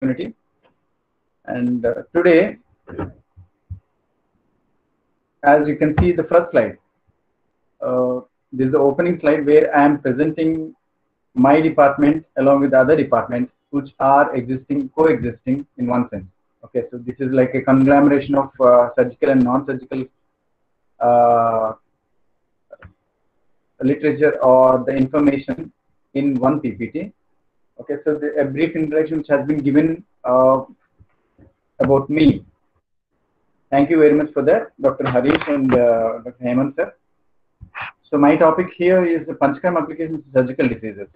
opportunity. And today, as you can see the first slide, this is the opening slide where I am presenting my department along with other departments which are coexisting in one sense. Okay, so this is like a conglomeration of surgical and non-surgical literature or the information in one PPT. Okay, so a brief introduction which has been given about me. Thank you very much for that, Dr. Harish and Dr. Hemant sir. So my topic here is the Panchakarma applications to surgical diseases.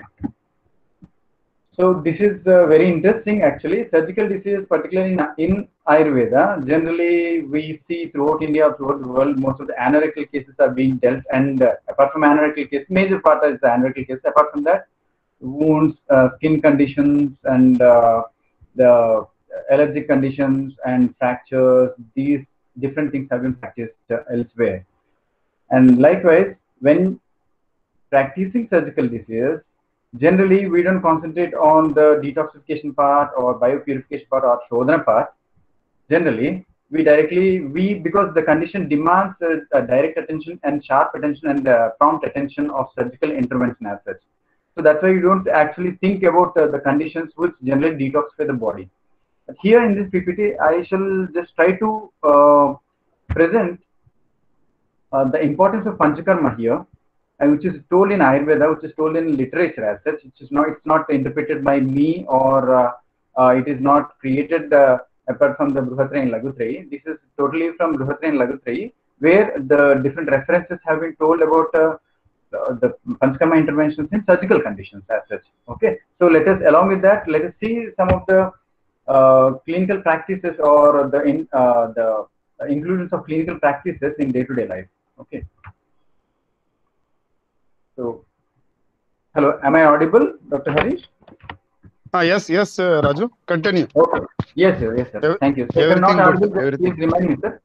So this is very interesting actually. Surgical diseases, particularly in Ayurveda, generally we see throughout India, throughout the world, most of the anorectal cases are being dealt, and apart from anorectal cases, major part is the anorectal case. Apart from that, wounds, skin conditions, and the allergic conditions and fractures, these different things have been practiced elsewhere. And likewise, when practicing surgical diseases, generally we don't concentrate on the detoxification part or biopurification part or Shodhana part. Generally, because the condition demands direct attention and sharp attention and prompt attention of surgical intervention as such. So that's why you don't actually think about the conditions which generally detoxify the body. But here in this PPT, I shall just try to present the importance of Panchakarma here, and which is told in Ayurveda, which is told in literature as such. It's not interpreted by me, or it is not created apart from the Bruhatrayi and Laghutrayi. This is totally from Bruhatrayi and Laghutrayi, where the different references have been told about the Panchakarma interventions in surgical conditions as such. Okay, so along with that, let us see some of the clinical practices or the inclusions of clinical practices in day-to-day life. Okay. So, hello, am I audible, Dr. Harish? Yes, Raju. Continue. Okay. Yes, sir. Thank you. So if I'm not audible, please remind me, sir.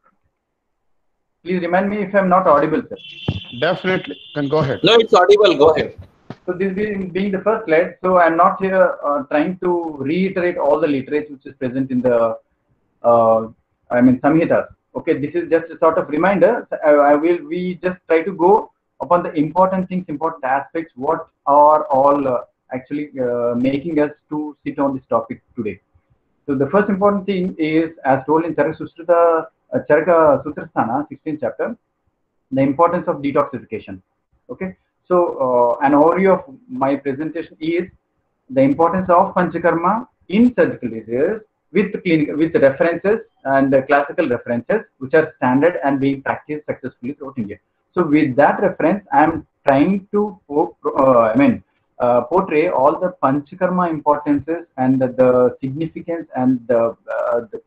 Please remind me if I'm not audible, sir. Definitely. Can go ahead. No, it's audible. Go ahead. So this being the first slide, so I'm not here trying to reiterate all the literature which is present in the, Samhitas. Okay, this is just a sort of reminder. We just try to go upon the important things, important aspects, what are all actually making us to sit on this topic today. So the first important thing is, as told in Charaka Sutrasthana, 16th chapter, the importance of detoxification. Okay, so an overview of my presentation is the importance of Panchakarma in surgical diseases with references and classical references which are standard and being practiced successfully throughout India. So with that reference, I am trying to portray all the Panchakarma importances and the significance and the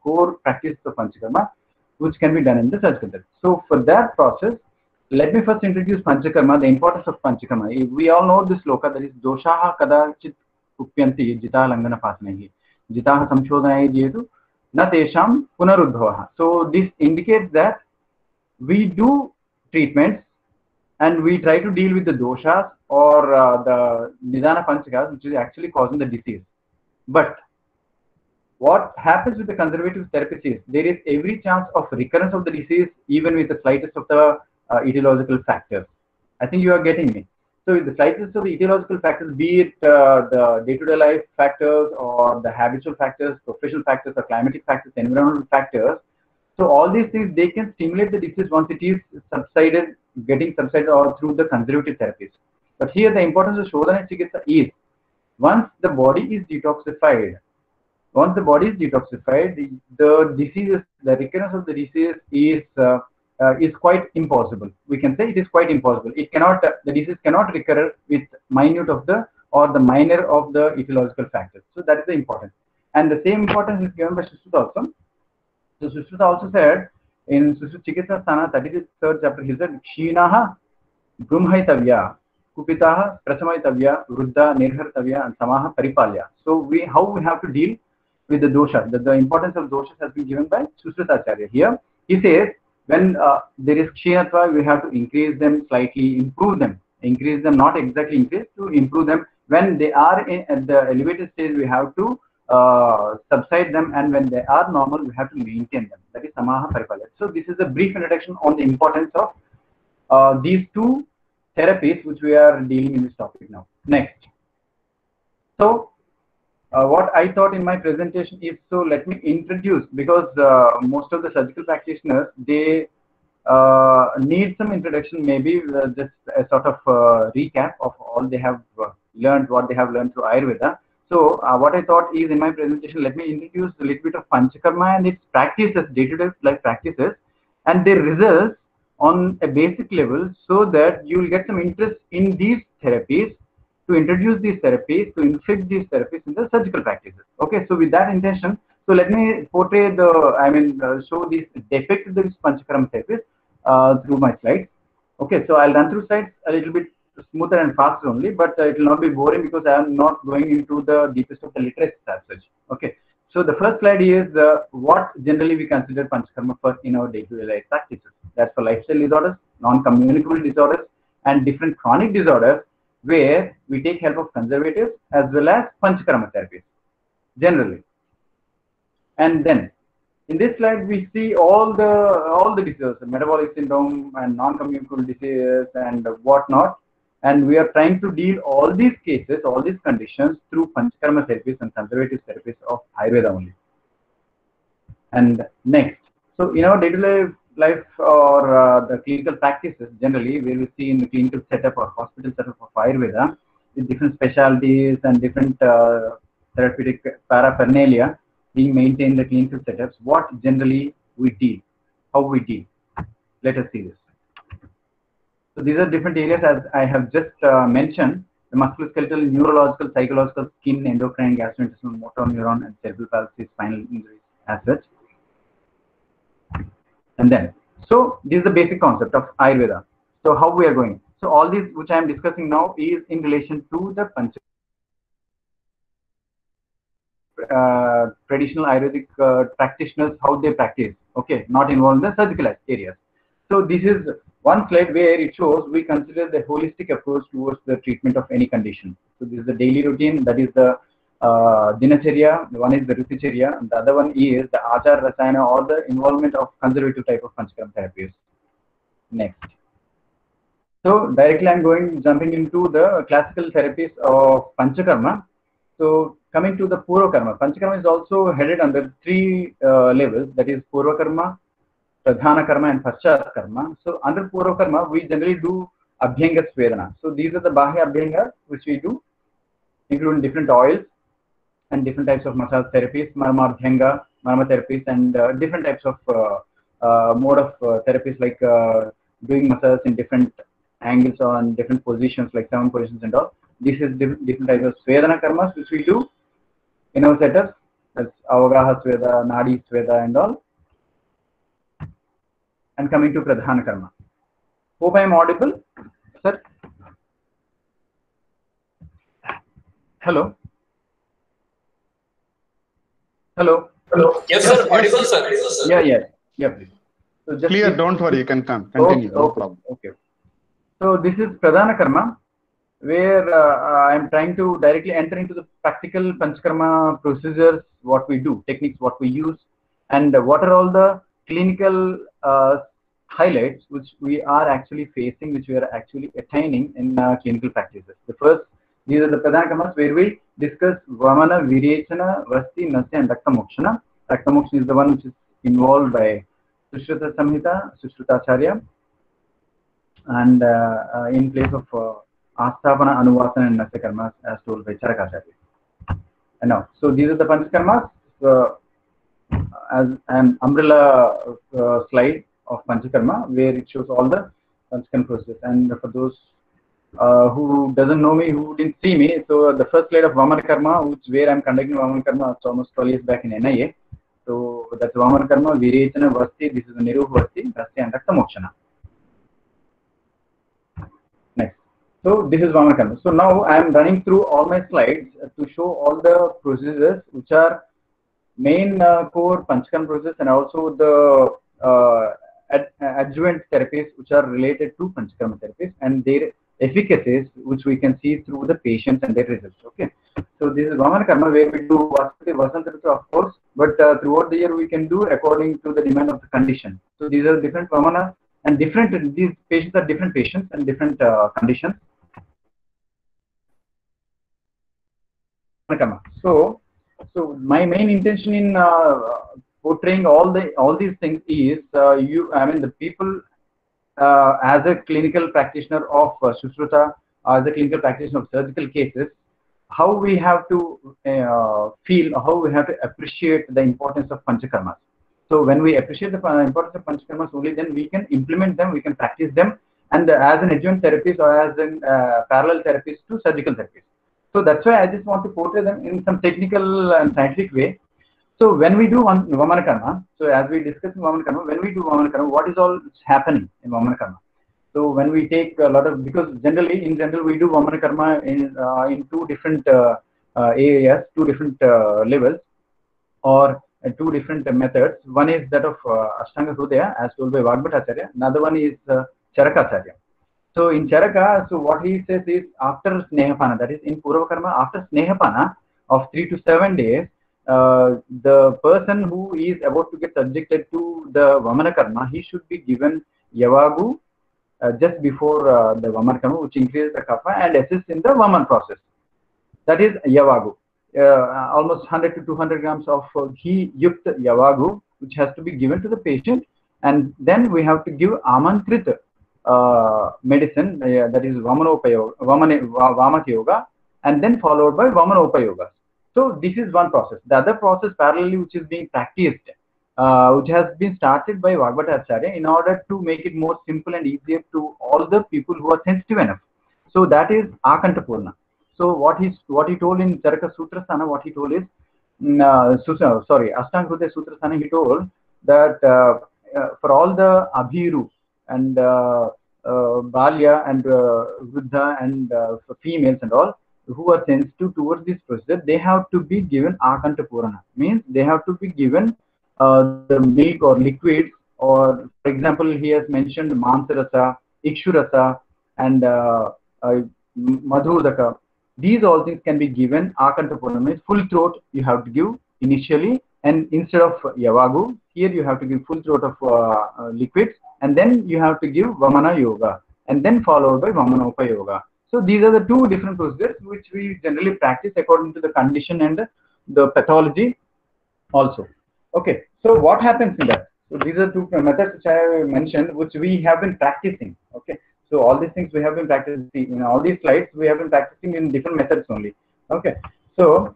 core practice of Panchakarma which can be done in the surgical disease. So for that process, let me first introduce Panchakarma, the importance of Panchakarma. We all know this sloka, that is doshaha kadachit kupyanti jita langana pasnahi jitaha samshodhanaye jetu na tesham punaruddhavaha. So this indicates that we do treatments and we try to deal with the doshas or the nidana panchakas which is actually causing the disease. But what happens with the conservative therapies is there is every chance of recurrence of the disease even with the slightest of the etiological factors. I think you are getting me. So with the slightest of the etiological factors, be it the day-to-day life factors or the habitual factors, professional factors or climatic factors, environmental factors, so all these things, they can stimulate the disease once it is getting subsided or through the conservative therapies. But here the importance of Shodhana Chikitsa is, once the body is detoxified, the disease, the recurrence of the disease is quite impossible. We can say it is quite impossible. It cannot, the disease cannot recur with minor of the etiological factors. So that is the importance. And the same importance is given by Sushruta also. So Sushruta also said in Sushruta Chikitsa Sthana 33rd chapter, he said, Kshinaha Brumhaitavya, Kupitaha Prasamaitavya, Vruddha Nirhartavya, and Samaha Paripalya. So how we have to deal with the dosha. The importance of doshas has been given by Sushruta Acharya. Here he says, when there is kshinatva, we have to increase them slightly, improve them, not exactly increase, to improve them. When they are at the elevated stage, we have to subside them, and when they are normal, we have to maintain them. That is Samaha Paripalya. So this is a brief introduction on the importance of these two therapies which we are dealing in this topic now. Next. So what I thought in my presentation is, so let me introduce, because most of the surgical practitioners, they need some introduction, maybe just a sort of recap of all they have learned, what they have learned through Ayurveda. So what I thought is, in my presentation, let me introduce a little bit of Panchakarma and its practices, day-to-day life practices, and their results on a basic level, so that you will get some interest in these therapies, to introduce these therapies, to inflict these therapies in the surgical practices. Okay, so with that intention, so let me portray show these depict these Panchakarma therapies through my slides. Okay, so I'll run through slides a little bit smoother and faster only, but it will not be boring, because I am not going into the deepest of the literature as such. Okay, so the first slide is what generally we consider Panchakarma for in our day-to-day life practices. That's for lifestyle disorders, non-communicable disorders, and different chronic disorders, where we take help of conservatives as well as Panchakarma therapies generally. And then in this slide we see all the diseases, metabolic syndrome and non-communicable diseases and whatnot, and we are trying to deal all these cases, all these conditions, through Panchakarma therapies and conservative therapies of Ayurveda only. And next, so in our day-to-day life or the clinical practices, generally we will see in the clinical setup or hospital setup of Ayurveda, with different specialties and different therapeutic paraphernalia being maintained in the clinical setups, what generally we deal, how we deal. Let us see this. So these are different areas, as I have just mentioned: the musculoskeletal, neurological, psychological, skin, endocrine, gastrointestinal, motor neuron, and cerebral palsy, spinal injuries as such. And then, so this is the basic concept of Ayurveda. So how we are going? So all these which I am discussing now is in relation to the traditional Ayurvedic practitioners, how they practice. Okay, not involved in the surgical areas. So this is one slide where it shows we consider the holistic approach towards the treatment of any condition. So this is the daily routine, that is the Dinacharya, one is the Ruticharya, and the other one is the Achar Rasayana, or the involvement of conservative type of Panchakarma therapies. Next. So directly I'm jumping into the classical therapies of Panchakarma. So coming to the Purvakarma, Panchakarma is also headed under three levels, that is Purvakarma, Pradhana Karma, and Paschat Karma. So under Purvakarma, we generally do Abhyanga Svedana. So these are the Bahya Abhyanga which we do, including different oils and different types of massage therapies, Marma Abhyanga, Marma therapies, and different types of mode of therapies, like doing massage in different angles or in different positions, like 7 positions and all. This is different types of Svedana Karmas which we do in our setups. That's Avagaha Sveda, Nadi Sveda, and all. And coming to Pradhana Karma. Hope I am audible, sir. Hello. Hello. Hello. Yes, sir. Audible, sir. Yeah, please. So just clear. Don't worry. You can continue. Okay, no problem. Okay. So this is Pradhana Karma, where I am trying to directly enter into the practical Panchakarma procedures, what we do, techniques, what we use, and what are all the clinical highlights which we are actually facing, which we are actually attaining in clinical practices. The first, these are the Pradhana Karmas, where we discuss Vamana, Virechana, Vasti, Nasya, and Rakta Mokshana. Rakta Mokshana is the one which is involved by Sushruta Samhita, Sushrutacharya, and in place of Asthapana, Anuvasana, and Nasya Karmas, as told by Charakacharya. And now, so these are the Panchakarmas as an umbrella slide of Panchakarma, where it shows all the Panchakarma process. And for those who doesn't know me, who didn't see me, so the first slide of Vamana Karma, where I'm conducting Vamana Karma, it's almost 12 years back in NIA. So that's Vamana Karma, Virechana, Vasti, this is the Niruh Vasti, Rasya, and Rakta Mokshana. Next. So this is Vamana Karma. So now I am running through all my slides to show all the procedures which are main core Panchakarma process, and also the adjuvant therapies which are related to Panchakarma therapies and their efficacies, which we can see through the patients and their results. Okay. So this is Vamana Karma where we do Vasanta Ritu, of course, but throughout the year we can do according to the demand of the condition. So these are different Vamana and different, these patients are different patients and different conditions. So my main intention in portraying all these things is the people as a clinical practitioner of Sushruta, as a clinical practitioner of surgical cases, how we have to feel, how we have to appreciate the importance of Panchakarmas. So when we appreciate the importance of Panchakarmas, only then we can implement them, we can practice them, and as an adjunct therapist or as a parallel therapist to surgical therapist. So that's why I just want to portray them in some technical and scientific way. So when we do Vamana Karma, so as we discussed in Vamana Karma, when we do Vamana Karma, what is all happening in Vamana Karma? So when we take a lot of, because in general we do Vamana Karma in two different areas, two different levels, or two different methods. One is that of Ashtanga Hrudaya, as told by Vagbhatacharya. Another one is Charakacharya. So in Charaka, so what he says is after Snehapana, that is in Purva Karma, after Snehapana of 3 to 7 days, the person who is about to get subjected to the Vamana Karma, he should be given Yavagu just before the Vamana Karma, which increases the kapha and assists in the Vaman process. That is Yavagu. Almost 100 to 200 grams of ghee yukt Yavagu, which has to be given to the patient, and then we have to give Amantrit medicine, that is Vamaka Yoga, and then followed by Vamanopayoga. So this is one process. The other process parallelly which is being practiced, which has been started by Vagbhatacharya in order to make it more simple and easier to all the people who are sensitive enough. So that is Akantapurna. So what he told in Charaka Sutrasthana, what he told is, Ashtanga Hrudaya Sutrasthana, he told that for all the Abhiru and Balya and Vruddha and for females and all who are sensitive towards this procedure, they have to be given Akantapurana. Means they have to be given the milk or liquids, or for example, he has mentioned Mansarasa, Ikshurasa, and Madhudaka. These all things can be given Akantapurana. Means full throat you have to give initially, and instead of Yavagu, here you have to give full throat of liquids, and then you have to give Vamana Yoga, and then followed by Vamanopa Yoga. So these are the two different procedures which we generally practice according to the condition and the pathology also. Okay, so what happens in that? So these are two methods which I have mentioned, which we have been practicing. Okay, so all these things we have been practicing in all these slides. We have been practicing in different methods only. Okay, so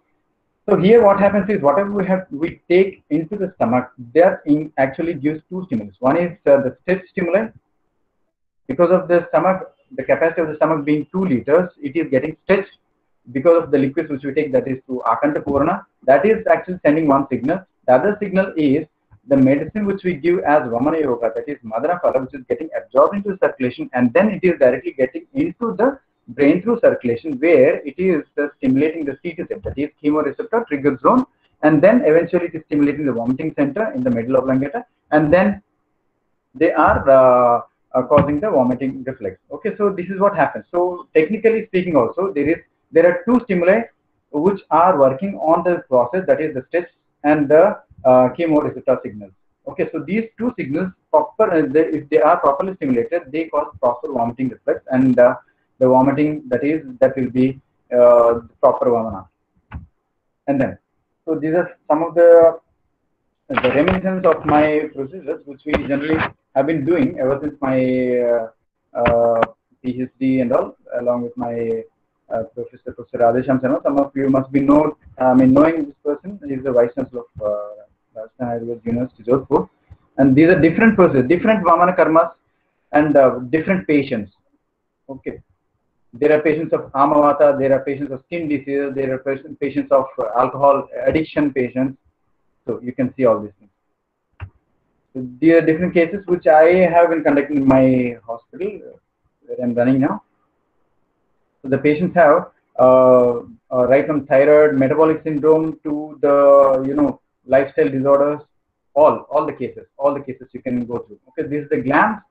here what happens is whatever we take into the stomach, that actually gives two stimulus. One is the stretch stimuli. Because of the stomach, the capacity of the stomach being 2 liters, it is getting stretched because of the liquids which we take, that is to Akantapurana. That is actually sending one signal. The other signal is the medicine which we give as Vamana Yoga, that is Madana Phala, which is getting absorbed into circulation, and then it is directly getting into the brain through circulation, where it is stimulating the CT, that is chemoreceptor trigger zone, and then eventually it is stimulating the vomiting center in the medulla oblongata, and then they are causing the vomiting reflex. Okay, so this is what happens. So technically speaking, also there are two stimuli which are working on the process, that is the stretch and the chemoreceptor signals. Okay, so these two signals, if they are properly stimulated, they cause proper vomiting reflex, and the vomiting that will be proper vamana. And then, so these are some of the reminiscence of my procedures, which we generally have been doing ever since my PhD and all, along with my Professor Radhesham Sharma. Some of you must be knowing this person. He is the Vice Chancellor of Rajasthan Ayurveda University, Jodhpur. And these are different processes, different Vamana Karmas, and different patients. Okay. There are patients of Amavata, there are patients of skin disease, there are patients of alcohol addiction patients. So you can see all these things. So there are different cases which I have been conducting in my hospital where I'm running now. So the patients have right from thyroid, metabolic syndrome to the lifestyle disorders, all the cases you can go through. Okay, this is the glance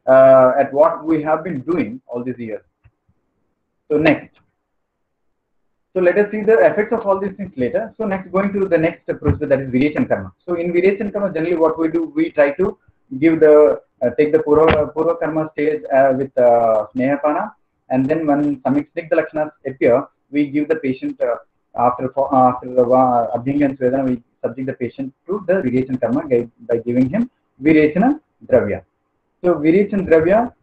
at what we have been doing all these years. So next. So let us see the effects of all these things later. So next, going to the next procedure, that is Virechana Karma. So in Virechana Karma, generally what we do, we try to give the take the Purva Karma stage with Snehapana, and then when some Snigdha Lakshanas appear, we give the patient after the Abhyanga and Svedana, we subject the patient to the Virechana Karma by giving him Virechana Dravya. So Virechana Dravya,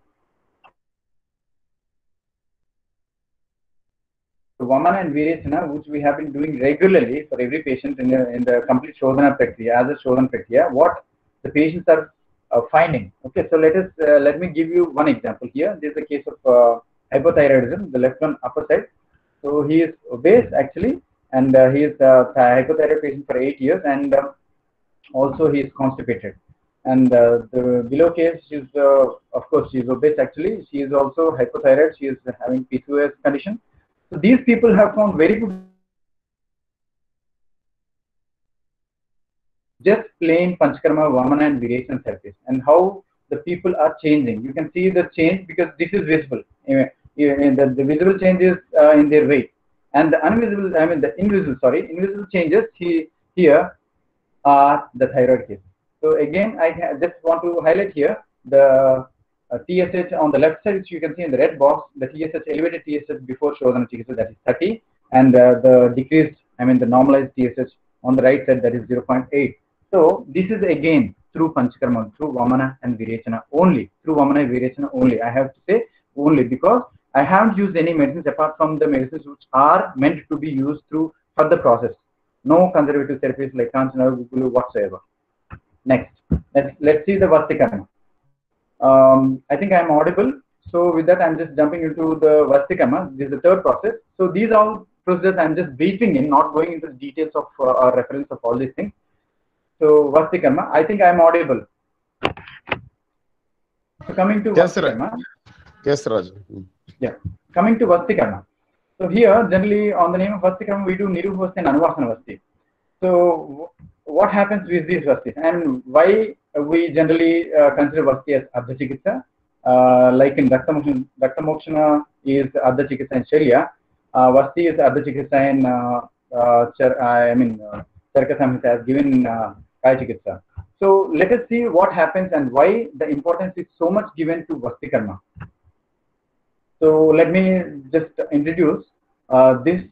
Vamana and Virechana, which we have been doing regularly for every patient in the complete Shodhana Prakriya, as a Shodhana Prakriya, what the patients are finding. Okay, so let me give you one example here. This is a case of hypothyroidism, the left one upper side. So he is obese actually, and he is a hypothyroid patient for 8 years, and also he is constipated. And the below case, she's of course she is obese actually. She is also hypothyroid. She is having PCOS condition. So these people have found very good just plain Panchakarma, Vamana and Virechana therapies, and how the people are changing. You can see the change because this is visible. The visible changes in their weight, and the invisible changes here are the thyroid cases. So again, I just want to highlight here the TSH on the left side, which you can see in the red box, the TSH, elevated TSH before Shodhana Chikitsa, that is 30, and the decreased, the normalized TSH on the right side, that is 0.8. So this is again through Panchakarma, through Vamana and Virechana only, I have to say only, because I haven't used any medicines apart from the medicines which are meant to be used for the process. No conservative therapies like Kanchana, Gugulu, whatsoever. Next, let's see the Vastikarma. I think I am audible. So with that, I'm just jumping into the Vastikarma. This is the third process. So these all procedures I'm just briefing in, not going into the details of or reference of all these things. So Vastikarma, I think I am audible. So coming to Vastikarma. Yes, Raj. Yeah, coming to Vastikarma. So here, generally on the name of Vastikarma, we do Nirupavasti and Anuvasana Vasti. So what happens with these Vastis, and why we generally consider Vasti as Ardha Chikitsa? Like in Dakta Mokshana is Ardha Chikitsa in Sharia. Vasti is Ardha Chikitsa in Charaka Samhita as given Kaya Chikitsa. So let us see what happens and why the importance is so much given to Vastikarma. So let me just introduce this.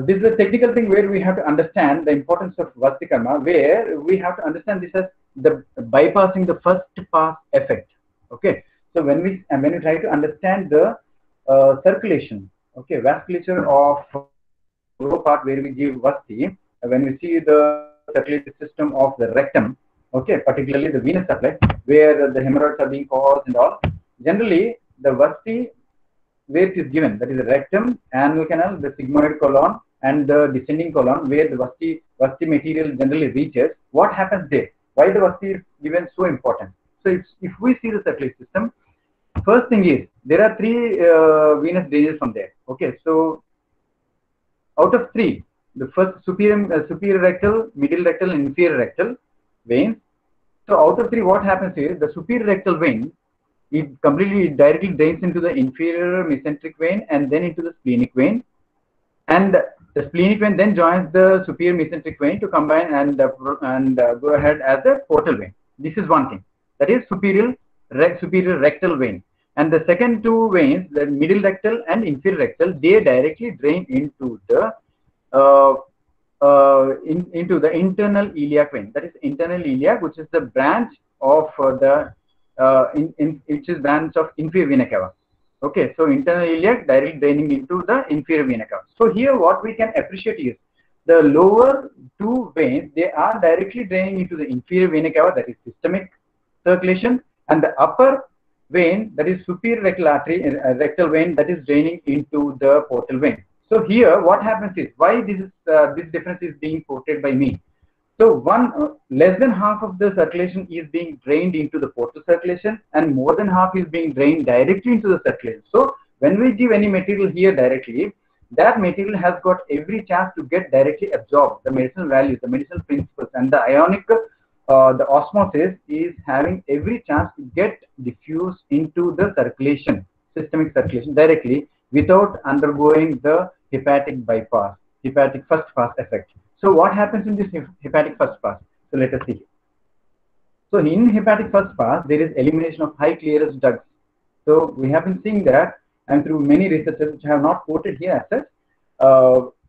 This is a technical thing where we have to understand the importance of Vastikarma, where we have to understand this as the bypassing the first pass effect. Okay, so when we try to understand the circulation, okay, vasculature of lower part where we give Vasti, when we see the circulatory system of the rectum, okay, particularly the venous supply, where the hemorrhoids are being caused and all, generally the Vasti where it is given, that is the rectum, anal canal, the sigmoid colon, and the descending colon, where the Vasti material generally reaches. What happens there? Why the Vasti is given so important? So if we see the circulatory system, first thing is there are 3 venous drainages from there. Okay, so out of 3, the first superior rectal, middle rectal, and inferior rectal veins. So out of 3, what happens is the superior rectal vein, it completely directly drains into the inferior mesenteric vein and then into the splenic vein, and the splenic vein then joins the superior mesenteric vein to combine and go ahead as the portal vein. This is one thing, that is superior rectal vein. And the second 2 veins, the middle rectal and inferior rectal, they directly drain into the internal iliac vein. That is internal iliac, which is the branch of which is branch of inferior vena cava. Okay, so internal iliac directly draining into the inferior vena cava. So here what we can appreciate is the lower 2 veins, they are directly draining into the inferior vena cava, that is systemic circulation, and the upper vein, that is superior rectal artery, rectal vein, that is draining into the portal vein. So here what happens is, why this difference is being quoted by me. So less than half of the circulation is being drained into the portal circulation, and more than half is being drained directly into the circulation. So when we give any material here directly, that material has got every chance to get directly absorbed. The medicinal values, the medicinal principles, and the ionic, the osmosis is having every chance to get diffused into the circulation, systemic circulation directly, without undergoing the hepatic bypass, hepatic first pass effect. So what happens in this hepatic first pass? So let us see. So in hepatic first pass, there is elimination of high clearance drugs. So we have been seeing that, and through many researchers which have not quoted here as such,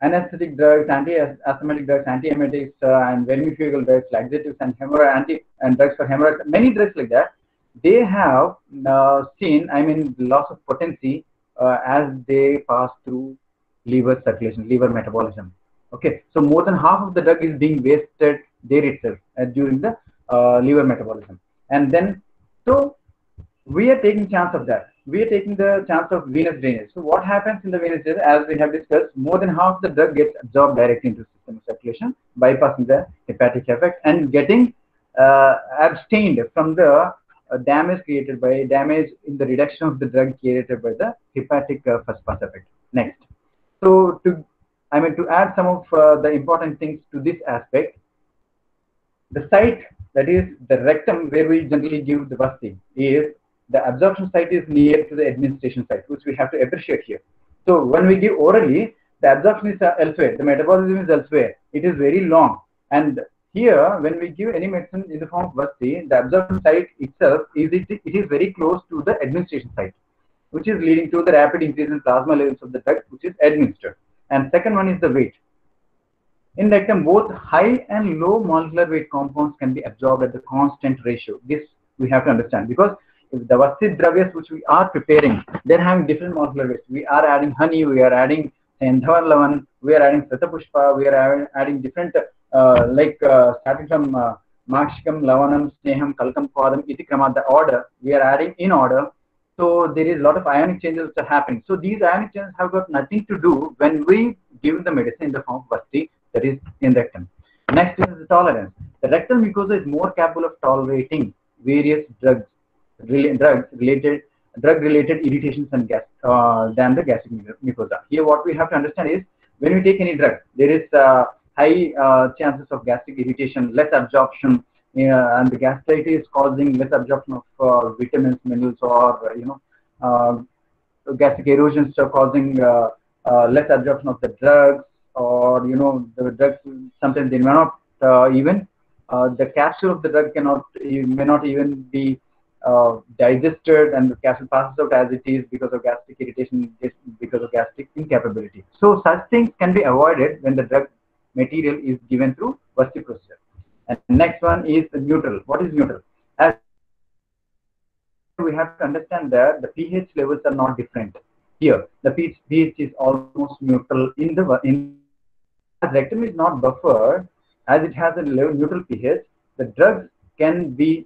anesthetic drugs, anti-asthmatic drugs, antiemetics, and vermifugal drugs, laxatives, and and drugs for hemorrhoids, many drugs like that, they have seen, loss of potency as they pass through liver circulation, liver metabolism. Okay, so more than half of the drug is being wasted there itself during the liver metabolism, and then so we are taking chance of that. We are taking the chance of venous drainage. So what happens in the venous drainage, as we have discussed, more than half the drug gets absorbed directly into systemic circulation, bypassing the hepatic effect and getting abstained from the damage in the reduction of the drug created by the hepatic first pass effect. Next, so to add some of the important things to this aspect, the site, that is the rectum where we generally give the Vasti, is the absorption site is near to the administration site, which we have to appreciate here. So when we give orally, the absorption is elsewhere, the metabolism is elsewhere. It is very long, and here when we give any medicine in the form of Vasti, the absorption site itself it is very close to the administration site, which is leading to the rapid increase in plasma levels of the drug which is administered. And second one is the weight. In rectum, both high and low molecular weight compounds can be absorbed at the constant ratio. This we have to understand, because if the Vasti dravyas which we are preparing, they're having different molecular weights. We are adding honey, we are adding Sendhavan Lavan, we are adding Satapushpa, we are adding different starting from Makshikam, Lavanam, Sneham, Kalkam, Kwadam, Itikrama, the order we are adding in order. So there is a lot of ionic changes that are happening. So these ionic changes have got nothing to do when we give the medicine in the form of Vasti, that is in rectum. Next is the tolerance. The rectal mucosa is more capable of tolerating various drug-related irritations and gas than the gastric mucosa. Here, what we have to understand is when we take any drug, there is high chances of gastric irritation, less absorption, and the gastritis causing less absorption of vitamins, minerals, or gastric erosions are causing less absorption of the drugs, or the drugs sometimes they may not even the capsule of the drug may not even be digested, and the capsule passes out as it is because of gastric irritation, because of gastric incapability. So such things can be avoided when the drug material is given through Vasti procedure. And next one is neutral. What is neutral? As we have to understand that the pH levels are not different. Here, the pH is almost neutral as rectum is not buffered, as it has a neutral pH, the drugs can be,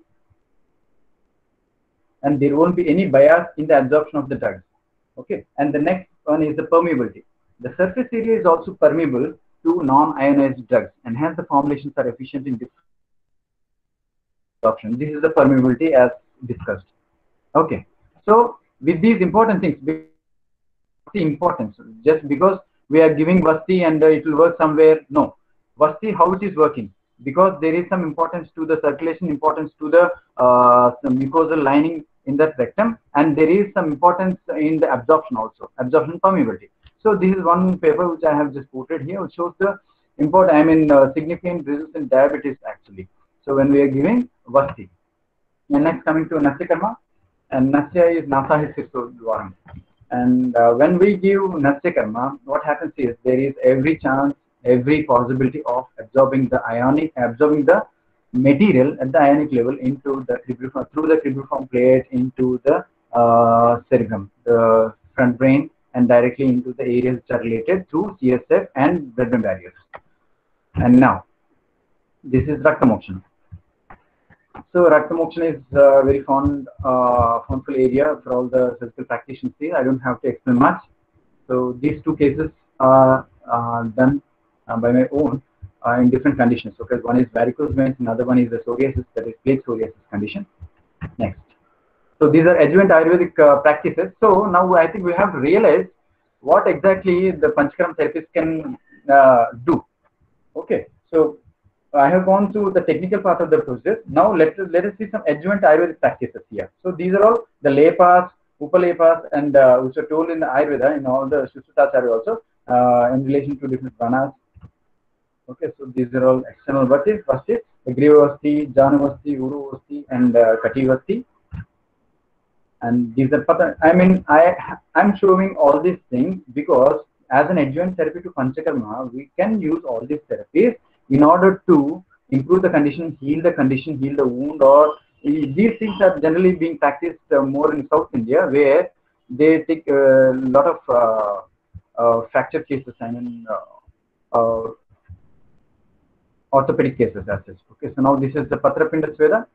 and there won't be any bias in the absorption of the drugs. Okay, and the next one is the permeability. The surface area is also permeable to non-ionized drugs, and hence the formulations are efficient in different absorption. This is the permeability as discussed. Okay, so with these important things, the importance, just because we are giving Vasti and it will work somewhere, no. Vasti, how it is working, because there is some importance to the circulation, importance to the mucosal lining in the rectum, and there is some importance in the absorption also, absorption permeability. So this is one paper which I have just quoted here, which shows the significant results in diabetes actually. So when we are giving Vasti. And next coming to Nasya Karma, and Nasya is Nasahi Sirso Dwaram. And when we give Nasya Karma, what happens is there is every chance, every possibility of absorbing the material at the ionic level into the cribriform, through the cribriform plate into the cerebrum, the front brain, and directly into the areas which are related to CSF and blood-brain barriers. And now, this is Rakta Mokshan. So Rakta Mokshan is a very fondful area for all the surgical practitioners here. I don't have to explain much. So these two cases are done by my own in different conditions. Okay, one is varicose veins, another one is the psoriasis, that is plaque psoriasis condition. Next. So these are adjuvant Ayurvedic practices. So now I think we have to realize what exactly the Panchakaram therapists can do. Okay, so I have gone through the technical part of the process. Now let us see some adjuvant Ayurvedic practices here. So these are all the lepas, Upalepas and which are told in the Ayurveda in all the Sushrutācharya also in relation to different pranas. Okay, so these are all external vasti. First is Grivavasti, Janavasti, Uruvasti, and Kativasti. And these are, I mean, I'm showing all these things because as an adjuvant therapy to Panchakarma, we can use all these therapies in order to improve the condition, heal the wound, or these things are generally being practiced more in South India, where they take a lot of fracture cases, I mean, orthopedic cases as such. Okay, so now this is the Patrapinda Sweda,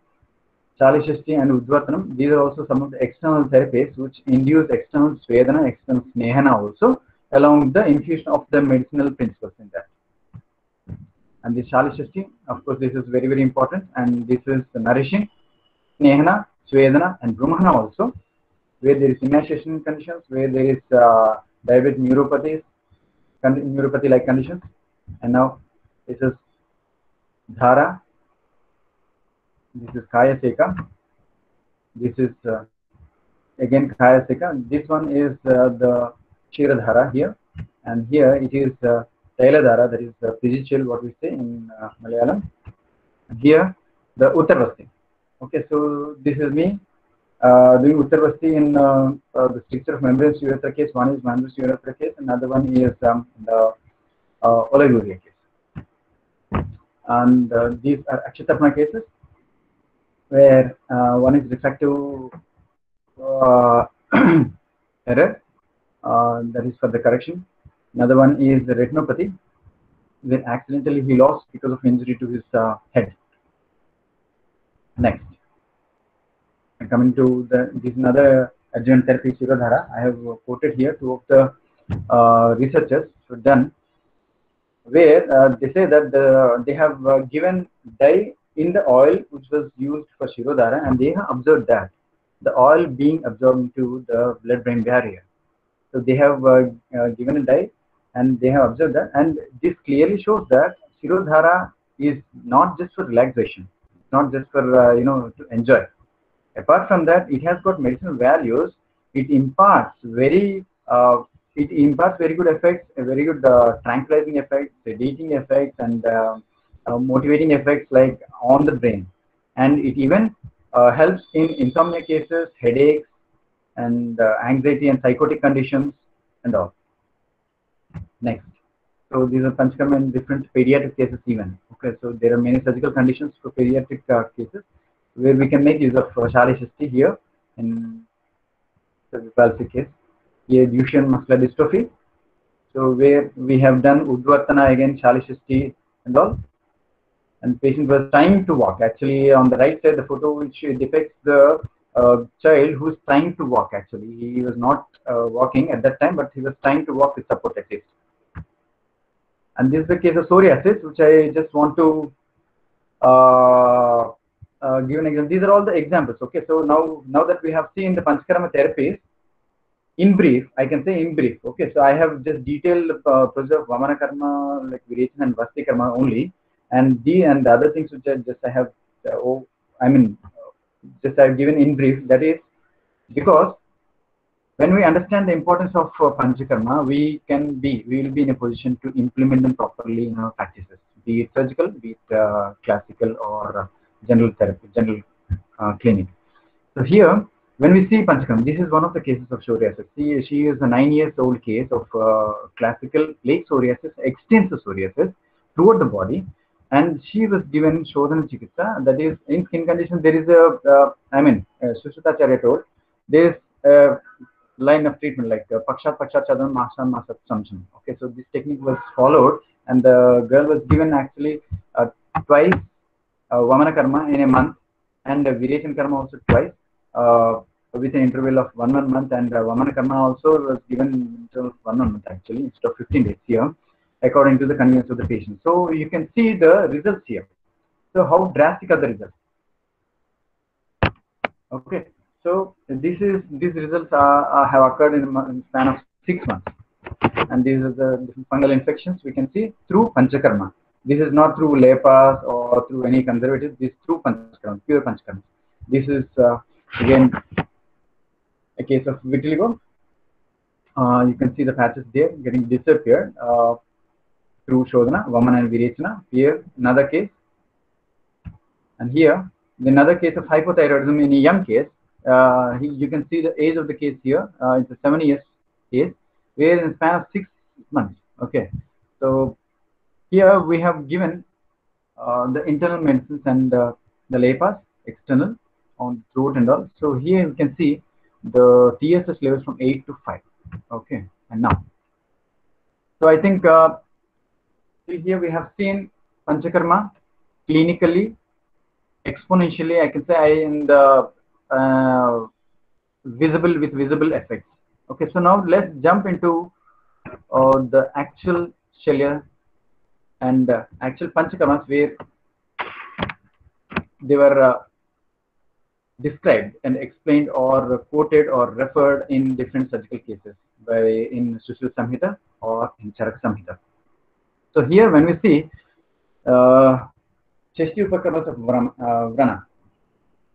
Chalishashti and Udvartanam. These are also some of the external therapies which induce external Svedana, external Snehana also, along with the infusion of the medicinal principles in that. And this Chalishashti, of course, this is very, very important, and this is nourishing Snehana, Svedana, and Brahmana also, where there is emaciation conditions, where there is diabetic neuropathies, neuropathy-like conditions. And now this is Dhara. This is Kaya Seka. This is again Kaya Seka. This one is the Kshiradhara here, and here it is Tailadhara, that is Physical, what we say in Malayalam. And here the Uttarvasti. Okay, so this is me doing Uttarvasti in the stricture of membranous urethra case. One is membranous urethra case, another one is the oliguria case. And these are Akshatapana cases, where one is refractive error, that is for the correction. Another one is the retinopathy, where accidentally he lost because of injury to his head. Next, and coming to this another adjuvant therapy, Kshiradhara. I have quoted here two of the researchers who done, where they say that they have given dye in the oil which was used for Kshirodhara, and they have observed that the oil being absorbed into the blood-brain barrier. So they have given a dye, and they have observed that, and this clearly shows that Kshirodhara is not just for relaxation, not just for to enjoy. Apart from that, it has got medicinal values. It imparts very good effects, a very good tranquilizing effects, sedating effects, and motivating effects like on the brain. And it even helps in insomnia cases, headaches, and anxiety and psychotic conditions and all. Next. So these are Panchakarma in different pediatric cases even. Okay, so there are many surgical conditions for pediatric cases where we can make use of Chalishashti here in cerebral palsy case. Here Duchenne muscular dystrophy. So where we have done Udvartana again, Chalishashti and all. And patient was trying to walk. Actually, on the right side, the photo which depicts the child who is trying to walk. Actually, he was not walking at that time, but he was trying to walk with support at least. And this is the case of psoriasis, which I just want to give an example. These are all the examples. Okay, so now that we have seen the Panchakarma therapies, in brief, I can say in brief. Okay, so I have just detailed the process of Vamana Karma, like Virechana and Vasti Karma only, and the other things which I have I've given in brief. That is because when we understand the importance of Panchakarma, we will be in a position to implement them properly in our practices, be it surgical, be it classical, or general therapy, general clinic. So here, when we see Panchakarma, this is one of the cases of psoriasis. She is a 9-year-old case of classical late psoriasis, extensive psoriasis throughout the body, and she was given Shodhana Chikitsa. That is, in skin conditions, there is Sushrutācharya told, there is a line of treatment like Pakshat Chadam, Masam Masat Samsam. Okay, so this technique was followed, and the girl was given actually twice Vamana Karma in a month, and Virechana Karma also twice with an interval of 1 month, and Vamana Karma also was given in interval of 1 month actually, instead of 15 days here, according to the convenience of the patient. So you can see the results here. So how drastic are the results? Okay, so these results have occurred in a span of 6 months, and these are the different fungal infections we can see through Panchakarma. This is not through Lepas or through any conservatives. This is through Panchakarma, pure Panchakarma. This is again a case of vitiligo. You can see the patches there getting disappeared through Shodhana, Vamana and Virechana. Here, another case. And here, another case of hypothyroidism in a young case. You can see the age of the case here. It's a 7 years case, where in the span of 6 months. Okay. So here we have given the internal medicines and the LAPAs, external, on throat and all. So here you can see the TSS levels from 8 to 5. Okay. And now, so I think here we have seen Panchakarma clinically, exponentially, I can say, in the visible effects. Okay, so now let's jump into the actual Shalya and actual Panchakarmas, where they were described and explained or quoted or referred in different surgical cases in Sushruta Samhita or in Charaka Samhita. So here when we see Shashti Upakarmas of Vrana,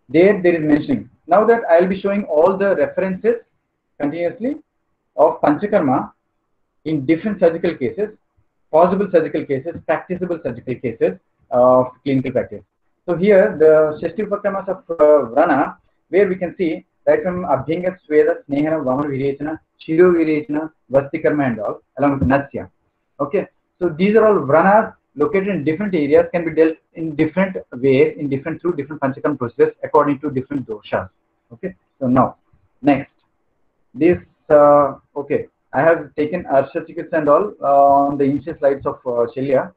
there is mentioning. Now that I will be showing all the references continuously of Panchakarma in different surgical cases, possible surgical cases, practicable surgical cases of clinical practice. So here the Shashti Upakarmas of Vrana, where we can see right from Abhyanga, Sweda, Snehana, Vamana Virechana, Shiro Virechana, Vastikarma and all, along with Natsya. Okay, so these are all Vranas located in different areas, can be dealt in different ways, through different Panchakarma processes according to different doshas. Okay, so now next this okay, I have taken Arsha Chikitsa and all on the initial slides of Shalya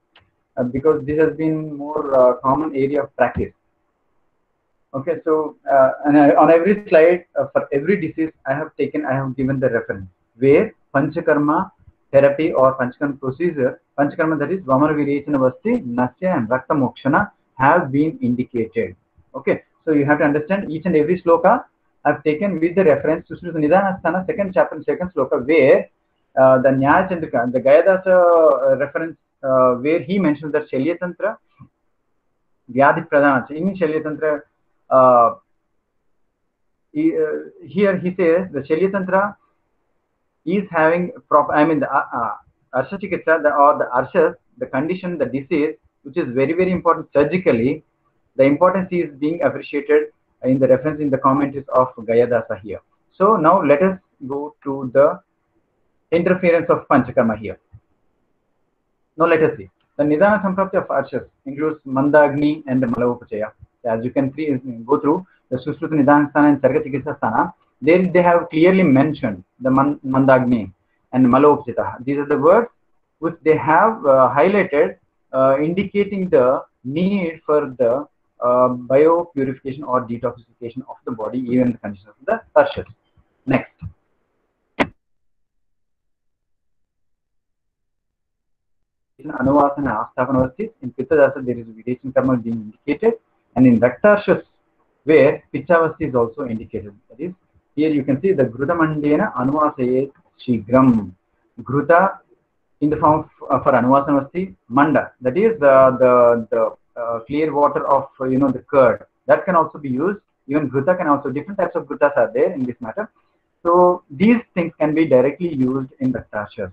because this has been more common area of practice. Okay, so and on every slide for every disease I have given the reference where Panchakarma therapy or Panchakarma procedure, Panchakarma, that is Vamana Virechana, Vasti, Nasya and Rakta Mokshana, have been indicated. Okay, so you have to understand each and every sloka I have taken with the reference to Sushruta Nidhanasthana, second chapter, second sloka, where the Nyaya Chandrika, the Gayadasa reference, where he mentions that Shalya Tantra, Vyadhi Pradhana, in Shalya Tantra, here he says the Shalya Tantra is having proper, I mean the Arsha Chikitsa or the Arshas, the condition, the disease, which is very, very important surgically, the importance is being appreciated in the reference in the commentaries of Gayadasa here. So now let us go to the interference of Panchakarma here. Now let us see. The Nidhana Samprapti of Arshas includes Mandagni and the Malavopachaya. As you can see, go through the Sushruta Nidhanasthana and Charaka Chikitsa Sthana, there they have clearly mentioned the Mandagni and Malavopachaya. These are the words which they have highlighted, indicating the need for the biopurification or detoxification of the body, even in the condition of the Arshas. Next. Anuvasana Asthapanavasti. In Pittadasa there is Virechana Karma being indicated, and in Raktarshas where Pichavasti is also indicated. That is, here you can see the Gruta Mandena Anuvasaye Shigram. Gruta in the form for Anuvasanavasti, Manda, that is the clear water of the curd, that can also be used. Even Gruta can also, different types of Grutas are there in this matter. So these things can be directly used in Raktarshas.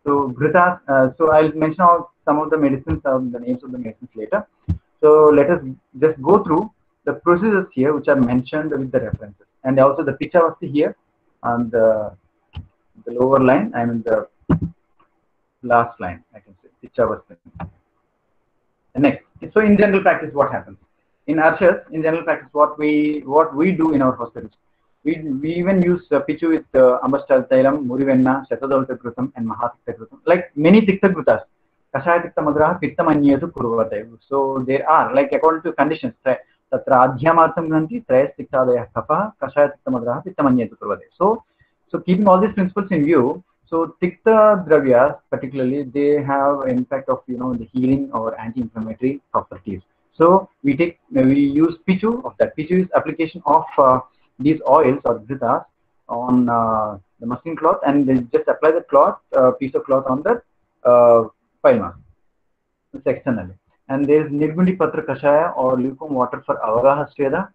So Grutas, so I'll mention out some of the medicines, the names of the medicines later. So let us just go through the procedures here which are mentioned with the references, and also the Pichavasti here on the lower line, I mean the last line, I can say Pichavasti. Next, so in general practice, what happens in Arshas? In general practice, what we do in our hospitals, we even use Pichu with Ambastal Tailam, Murivenna, Shatadolta Krutam, and Mahatikta Krutam, like many Tikta Krutas. Kashaya Tikta Madraha, Pitta Manyatu Kurvate. So there are, like according to conditions, Tatra Adhyamartham Granti, Tres Tiktadaya Kapha, Kashaya Tikta Madraha, Pitta Manyatu Kurvate. So keeping all these principles in view, so Tikta Dravyas particularly, they have impact of the healing or anti-inflammatory properties. So we use Pichu of that. Pichu is application of these oils or Gritas on the muslin cloth, and they just apply the cloth, piece of cloth on the pile mask. It's externally. And there is Nirgundi Patra Kashaya or lukewarm water for Avagaha Sveda,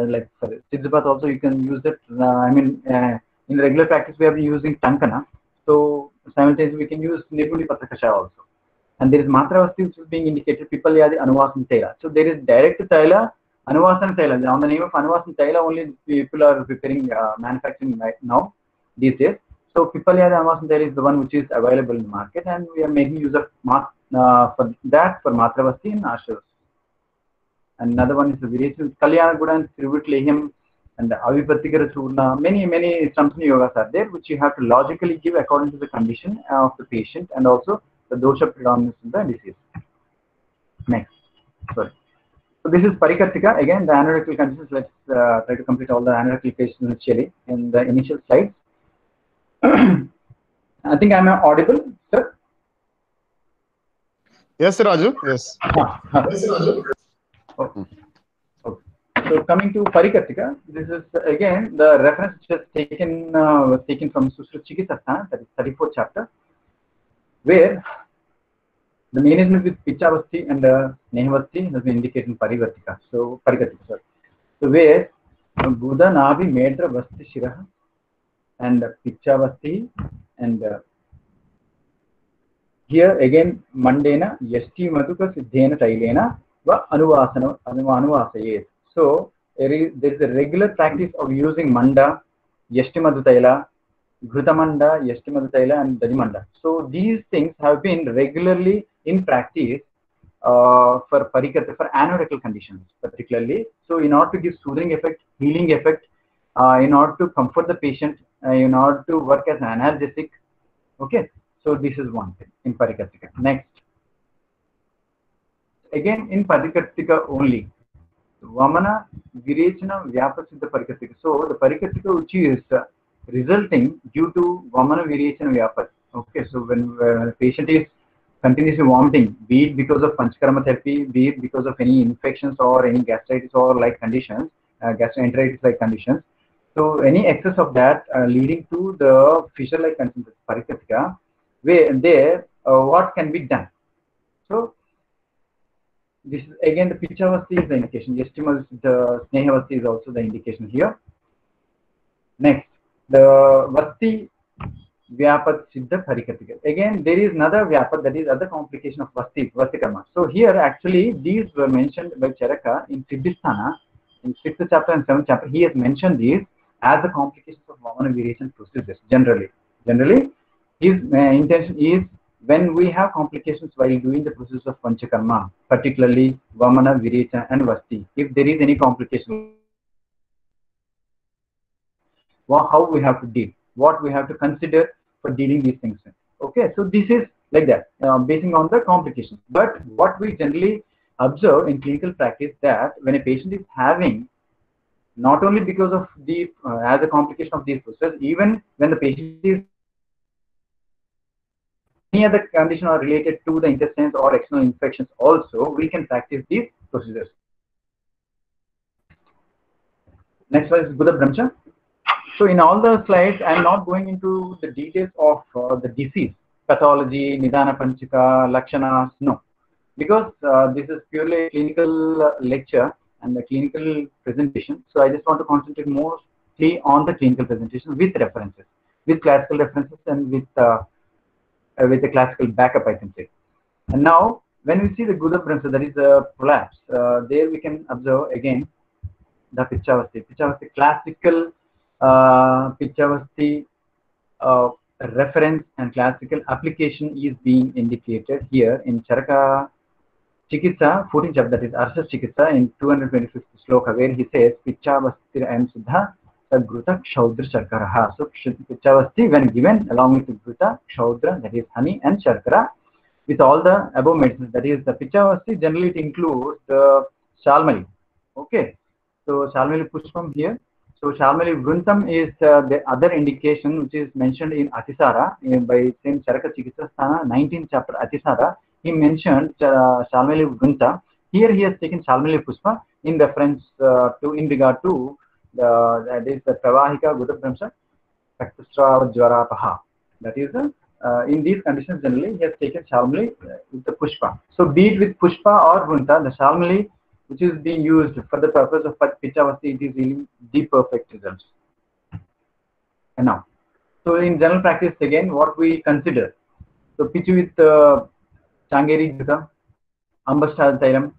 like for Siddhapath also you can use it. In regular practice we have been using Tankana. So simultaneously we can use Nibuli Patrakasha also. And there is Matravasti which is being indicated, Pipalyadi Anuvasan Taila. So there is direct Taila, Anuvasan Taila. On the name of Anuvasan Taila only people are preparing, manufacturing right now, these days. So Pipalyadi Anuvasan Taila is the one which is available in the market, and we are making use of for that for Matravasti and Ashras. Another one is the variation Kalyana Guda and Trivut Lehim and the Avipatikara Churna. Many Samsuni yogas are there which you have to logically give according to the condition of the patient and also the dosha predominance in the disease. Next. Sorry. So this is Parikartika. Again, the anorectal conditions. Let's try to complete all the anorectal cases initially in the initial slides. I think I'm audible, sir? Yes, Raju. Yes. Yes, Raju. Okay. So coming to Parikartika, this is again the reference which was taken from Susruta Chikitsasthana, that is 34th chapter, where the management with Pichavasti and Nehavasti has been indicated in Parikartika. So where Buddha Navi Medra Vasti Shiraha and Pichavasti and here again Mandena Yasti Maduka Siddhena Tailena Va Anuvasana Anuvasayet. So there is a regular practice of using Manda, Yasti Madutaila, Ghutamanda, Yasti Madutaila, and Dadimanda. So these things have been regularly in practice for Parikartika, for anorectal conditions particularly. So in order to give soothing effect, healing effect, in order to comfort the patient, in order to work as an analgesic. Okay, so this is one thing in Parikartika. Next, again in Parikartika only, Vamana Virechana Vyapasiddha Parikartika. So the Parikartika which is resulting due to Vamana Virechana Vyapas. Okay, so when the patient is continuously vomiting, be it because of Panchakarma therapy, be it because of any infections or any gastritis or like conditions, gastroenteritis like conditions. So any excess of that leading to the fissure-like conditions, Parikartika, where there what can be done? So this is again the Pichavasti is the indication. Yestimal, the Snehavasti is also the indication here. Next, the Vasti Vyapat Siddha Parikartika. Again, there is another Vyapat, that is other complication of Vasti Karma. So here actually these were mentioned by Charaka in Siddhisthana in 6th chapter and 7th chapter. He has mentioned these as the complications of Vamana Virechana procedures. Generally, his intention is when we have complications while doing the process of Panchakarma, particularly Vamana, Virechana and Vasti, if there is any complication, how we have to deal, what we have to consider for dealing these things. Okay, so this is like that, basing on the complications. But what we generally observe in clinical practice that when a patient is having, not only because of the as a complication of these processes, even when the patient is any other condition are related to the intestines or external infections also, we can practice these procedures. Next one is Buddha Brahmcha. So in all the slides, I am not going into the details of the disease, pathology, Nidana Panchika, Lakshanas, no. Because this is purely a clinical lecture and a clinical presentation. So I just want to concentrate mostly on the clinical presentation with references, with classical references and with a classical backup, I can say. And now, when we see the Buddha Brahmcha, that is a prolapse, there we can observe again the Pichavasti. Pichavasti, classical Pichavasti reference and classical application is being indicated here in Charaka Chikitsa, 14th chapter, that is Arsha Chikitsa in 225th sloka, where he says, Pichavasti and Siddha Gruta Kshaudra Sharkaraha. So Pichavasti, when given along with Gruta, Kshaudra, that is honey, and Sharkara, with all the above medicines, that is the Pichavasti, generally it includes the Shalmali. Okay, so Shalmali Pushpam here. So Shalmali Vruntam is the other indication which is mentioned in Atisara by same Charaka Chikitsa Sthana, 19th chapter Atisara. He mentioned Shalmali Vrunta. Here he has taken Shalmali Pushpa in reference in regard to that is the Pravahika Buddha Brahmcha Kaktasrava Jwarapaha. That is in these conditions generally he has taken Shalmali with the Pushpa. So be it with Pushpa or Vrunta, the Shalmali which is being used for the purpose of Pichavasti, it is really the perfect results. And now, so in general practice again, what we consider, so Pichu with Changeri Grita, Ambashad Tailam,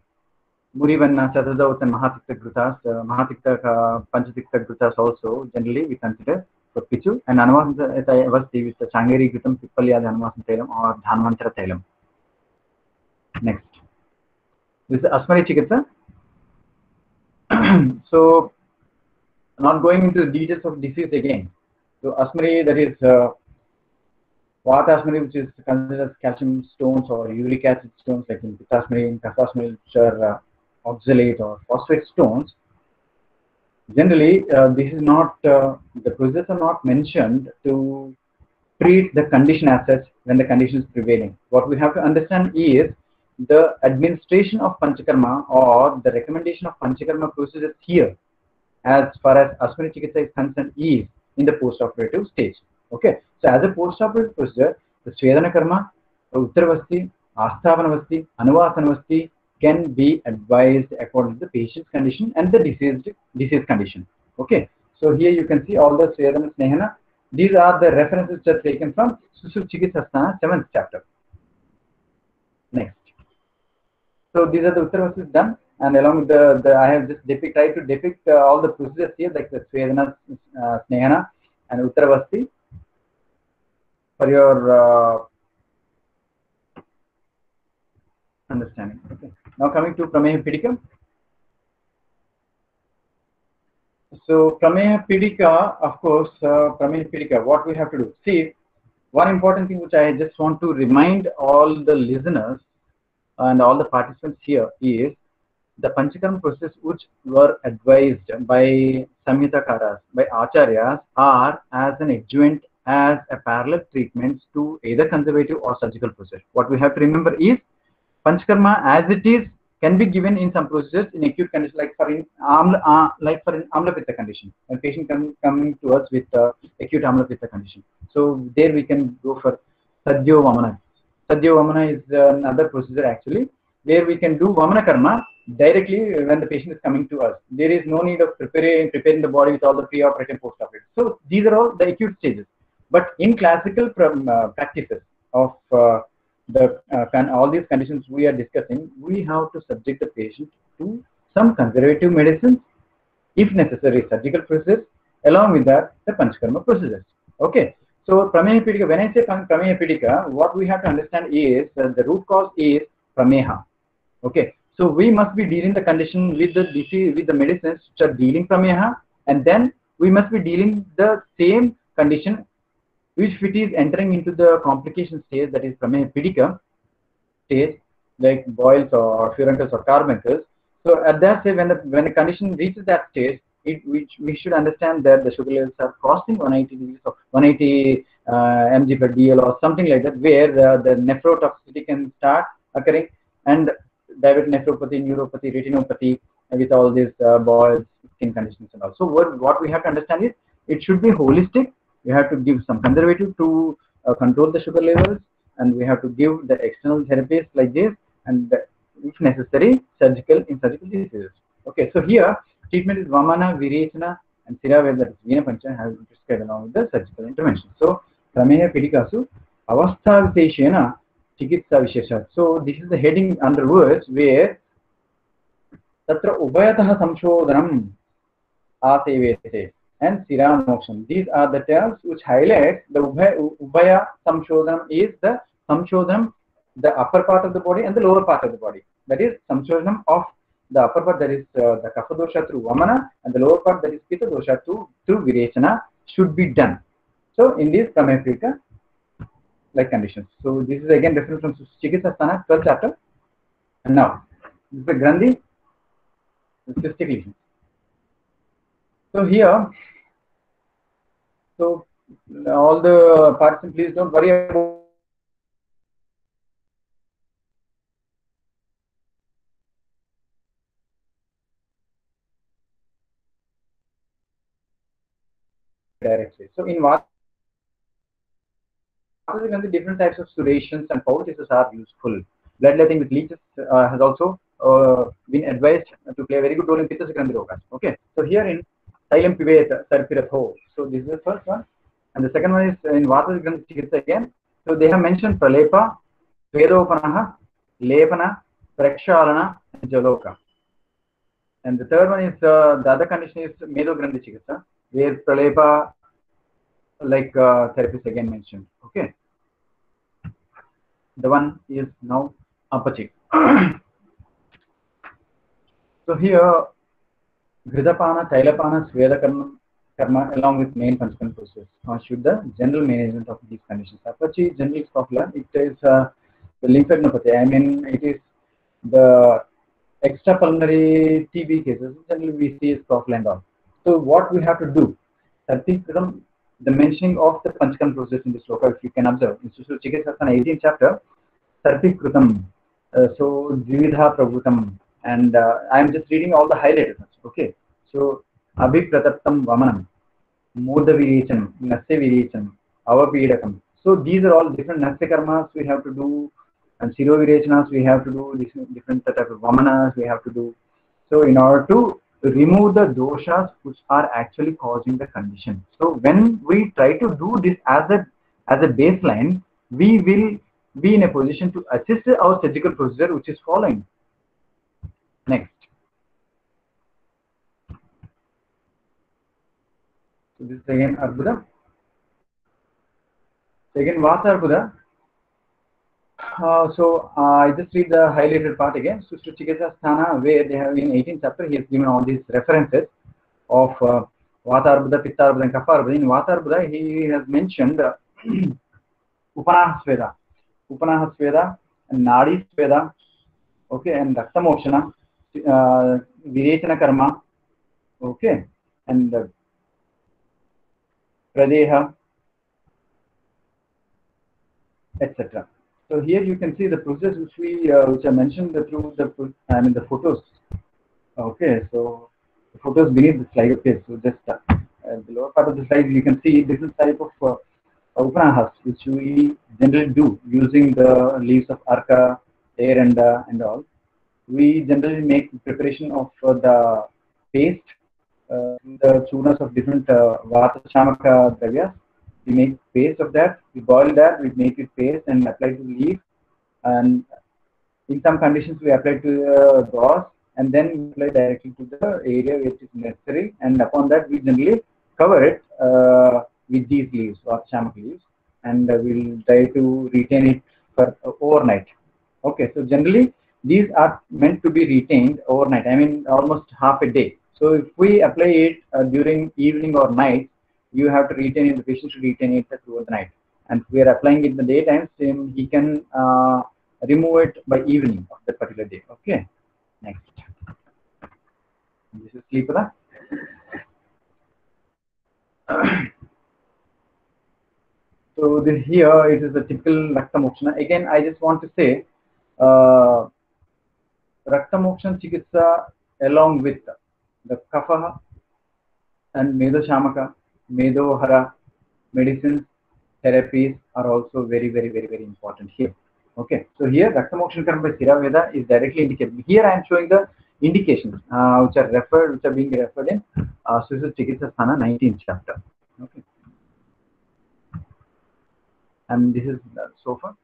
Murivanna, Satadavut and Mahatikta Grutas, Mahatikta Panchatikta Grutas also generally we consider for Pichu, and Anavasti with the Changeri Gritam, Pipalya Dhanvasan Tailam or Dhanvantara Tailam. Next. This is Asmari Chikitsa. So, not going into the details of disease again. So, Asmari, that is Vata Asmari, which is considered as calcium stones or uric acid stones, like in Pitta-Asmari and Kapha-Asmari, which are oxalate or phosphate stones. Generally, this is not, the procedures are not mentioned to treat the condition as such when the condition is prevailing. What we have to understand is the administration of Panchakarma or the recommendation of Panchakarma procedures here, as far as Asmari Chikitsa is concerned, is in the post-operative stage. Okay, so as a post-operative procedure, the Svedana Karma, Uttaravasti, Asthavanavasti, Anuvasanavasti can be advised according to the patient's condition and the disease condition. Okay, so here you can see all the Svedana Snehana. These are the references that are taken from Susu Chikitsasthana 7th chapter. Next. So these are the Uttaravastis done, and along with the I have just tried to depict all the procedures here, like the Svedana, Snehana, and Uttaravasti for your understanding. Okay. Now coming to Prameha Pidika. So Prameha Pidika, of course, Prameha Pidika, what we have to do. See, one important thing which I just want to remind all the listeners and all the participants here is the Panchakarma process which were advised by Samhitakaras, by Acharyas, are as an adjunct, as a parallel treatment to either conservative or surgical procedure. What we have to remember is Panchakarma as it is can be given in some procedures in acute condition, like for an Amla Pitta condition. A patient coming to us with acute Amla Pitta condition. So there we can go for Sadhyo Vamana. Sadhyo Vamana is another procedure actually, where we can do Vamana Karma directly when the patient is coming to us. There is no need of preparing the body with all the pre-operative and post-operative. So these are all the acute stages. But in classical practices of all these conditions we are discussing, we have to subject the patient to some conservative medicines, if necessary surgical procedures, along with that the Panchakarma procedures. Okay. So Prameha Pidika, when I say Prameha Pidika, what we have to understand is that the root cause is Prameha. Okay. So we must be dealing the condition with the disease, with the medicines which are dealing Prameha, and then we must be dealing the same condition which it is entering into the complication stage, that is Prameha Pidika stage, like boils or furuncles or carbuncles. So at that stage, when the condition reaches that stage, we should understand that the sugar levels are crossing 180 degrees or 180 mg per dl or something like that, where the nephrotoxicity can start occurring, and diabetic nephropathy, neuropathy, retinopathy, with all these boils, skin conditions and all. So what we have to understand is it should be holistic. We have to give some conservative to control the sugar levels, and we have to give the external therapies like this, and if necessary, surgical diseases. Okay, so here treatment is Vamana, Virechana, and Siraveda, that is Veena Pancha, has been prescribed along with the surgical intervention. So Prameha Pidikasu Avastha Visheshena Chikitsa Vishesha. So this is the heading under words where Tatra Ubhayataha Samshodhanam Asevete and Sira Moksham. These are the terms which highlight the Ubhaya Samshodhanam is the Samshodhanam, the upper part of the body and the lower part of the body. That is Samshodhanam of the upper part, that is the Kapha dosha through Vamana, and the lower part, that is Pitta dosha through Virechana, should be done. So in this Prameha Pidika like conditions. So this is again reference from Chikitsasthana 12th chapter. And now this is the Grandhi, the cystic lesions. So here, so all the participants, please don't worry about directly. So in Vata Grandhi, different types of sudations and poultices are useful. Bloodletting with leeches has also been advised to play a very good role in Pitta Grandhi Rogas. Okay, so here in Tailam Pivet Sarpiratho. So this is the first one, and the second one is in Vata Grandhi Chikitsa again. So they have mentioned Pralepa, Svedopanaha, Lepana, Prakshalana, and Jaloka. And the third one is the other condition is Medo Grandhi Chikitsa, where Pralepa, like therapist again mentioned. Okay. The one is now Apachik. So here, Gridapana, Tailapana, Sveda karma along with main Panchkarma process constitute the general management of these conditions. Apachi generally is popular. It is the lymphadenopathy. I mean, it is the extrapulmonary TB cases. Generally, we see is profile and all. So what we have to do? The mentioning of the Panchkarma process in this sloka, if you can observe, in Sushruta Chikitsasana 18th chapter, Sarpikrutam, so Dvidha Prabhutam, and I am just reading all the highlighted ones. Okay, so Abhipratattam Vamanam, Moda Virichanam, Nasya Virichanam, Avapidakam. So these are all different Nasya karmas we have to do, and Siro Virechanas we have to do, different type of Vamanas we have to do. So in order to remove the doshas which are actually causing the condition. So when we try to do this as a baseline, we will be in a position to assist our surgical procedure which is following. Next. So this is again Arbuda. Again Vata Arbuda. So I just read the highlighted part again. Sushruta Chikitsasana, where they have in 18th chapter, he has given all these references of Vata Arbuda, Pitta Arbuda, and Kapha Arbuda. In Vata Arbuda, he has mentioned Upanaha Sveda, and Nadi Sveda, okay, and Rakta Mokshana, Virechana Karma, okay, and Pradeha, etc. So here you can see the process which I mentioned through the photos. Okay, so the photos beneath the slide. Okay, so just the lower part of the slide you can see different type of upanahas which we generally do using the leaves of arka, air, and all. We generally make preparation of the paste, the churnas of different vata shamaka dravyas. We make paste of that, we boil that, we make it paste and apply to the leaf, and in some conditions we apply to the gauze, and then we apply directly to the area which is necessary, and upon that we generally cover it with these leaves or shamak leaves, and we'll try to retain it for overnight. Okay, so generally these are meant to be retained overnight, I mean almost half a day. So if we apply it during evening or night, you have to retain it, the patient should retain it throughout the night. And if we are applying it in the daytime, he can remove it by evening of that particular day. Okay, next. This is Sleepada. So this here it is a typical Rakta Mokshana. Again, I just want to say Rakta Mokshana Chikitsa along with the Kapha and Medo Shamaka, Medo Hara medicines, therapies are also very important here. Okay, so here Rakta Mokshana Karma by Sira Veda is directly indicated. Here I am showing the indications which are being referred in Sushruta Chikitsasana 19th chapter. Okay, and this is so far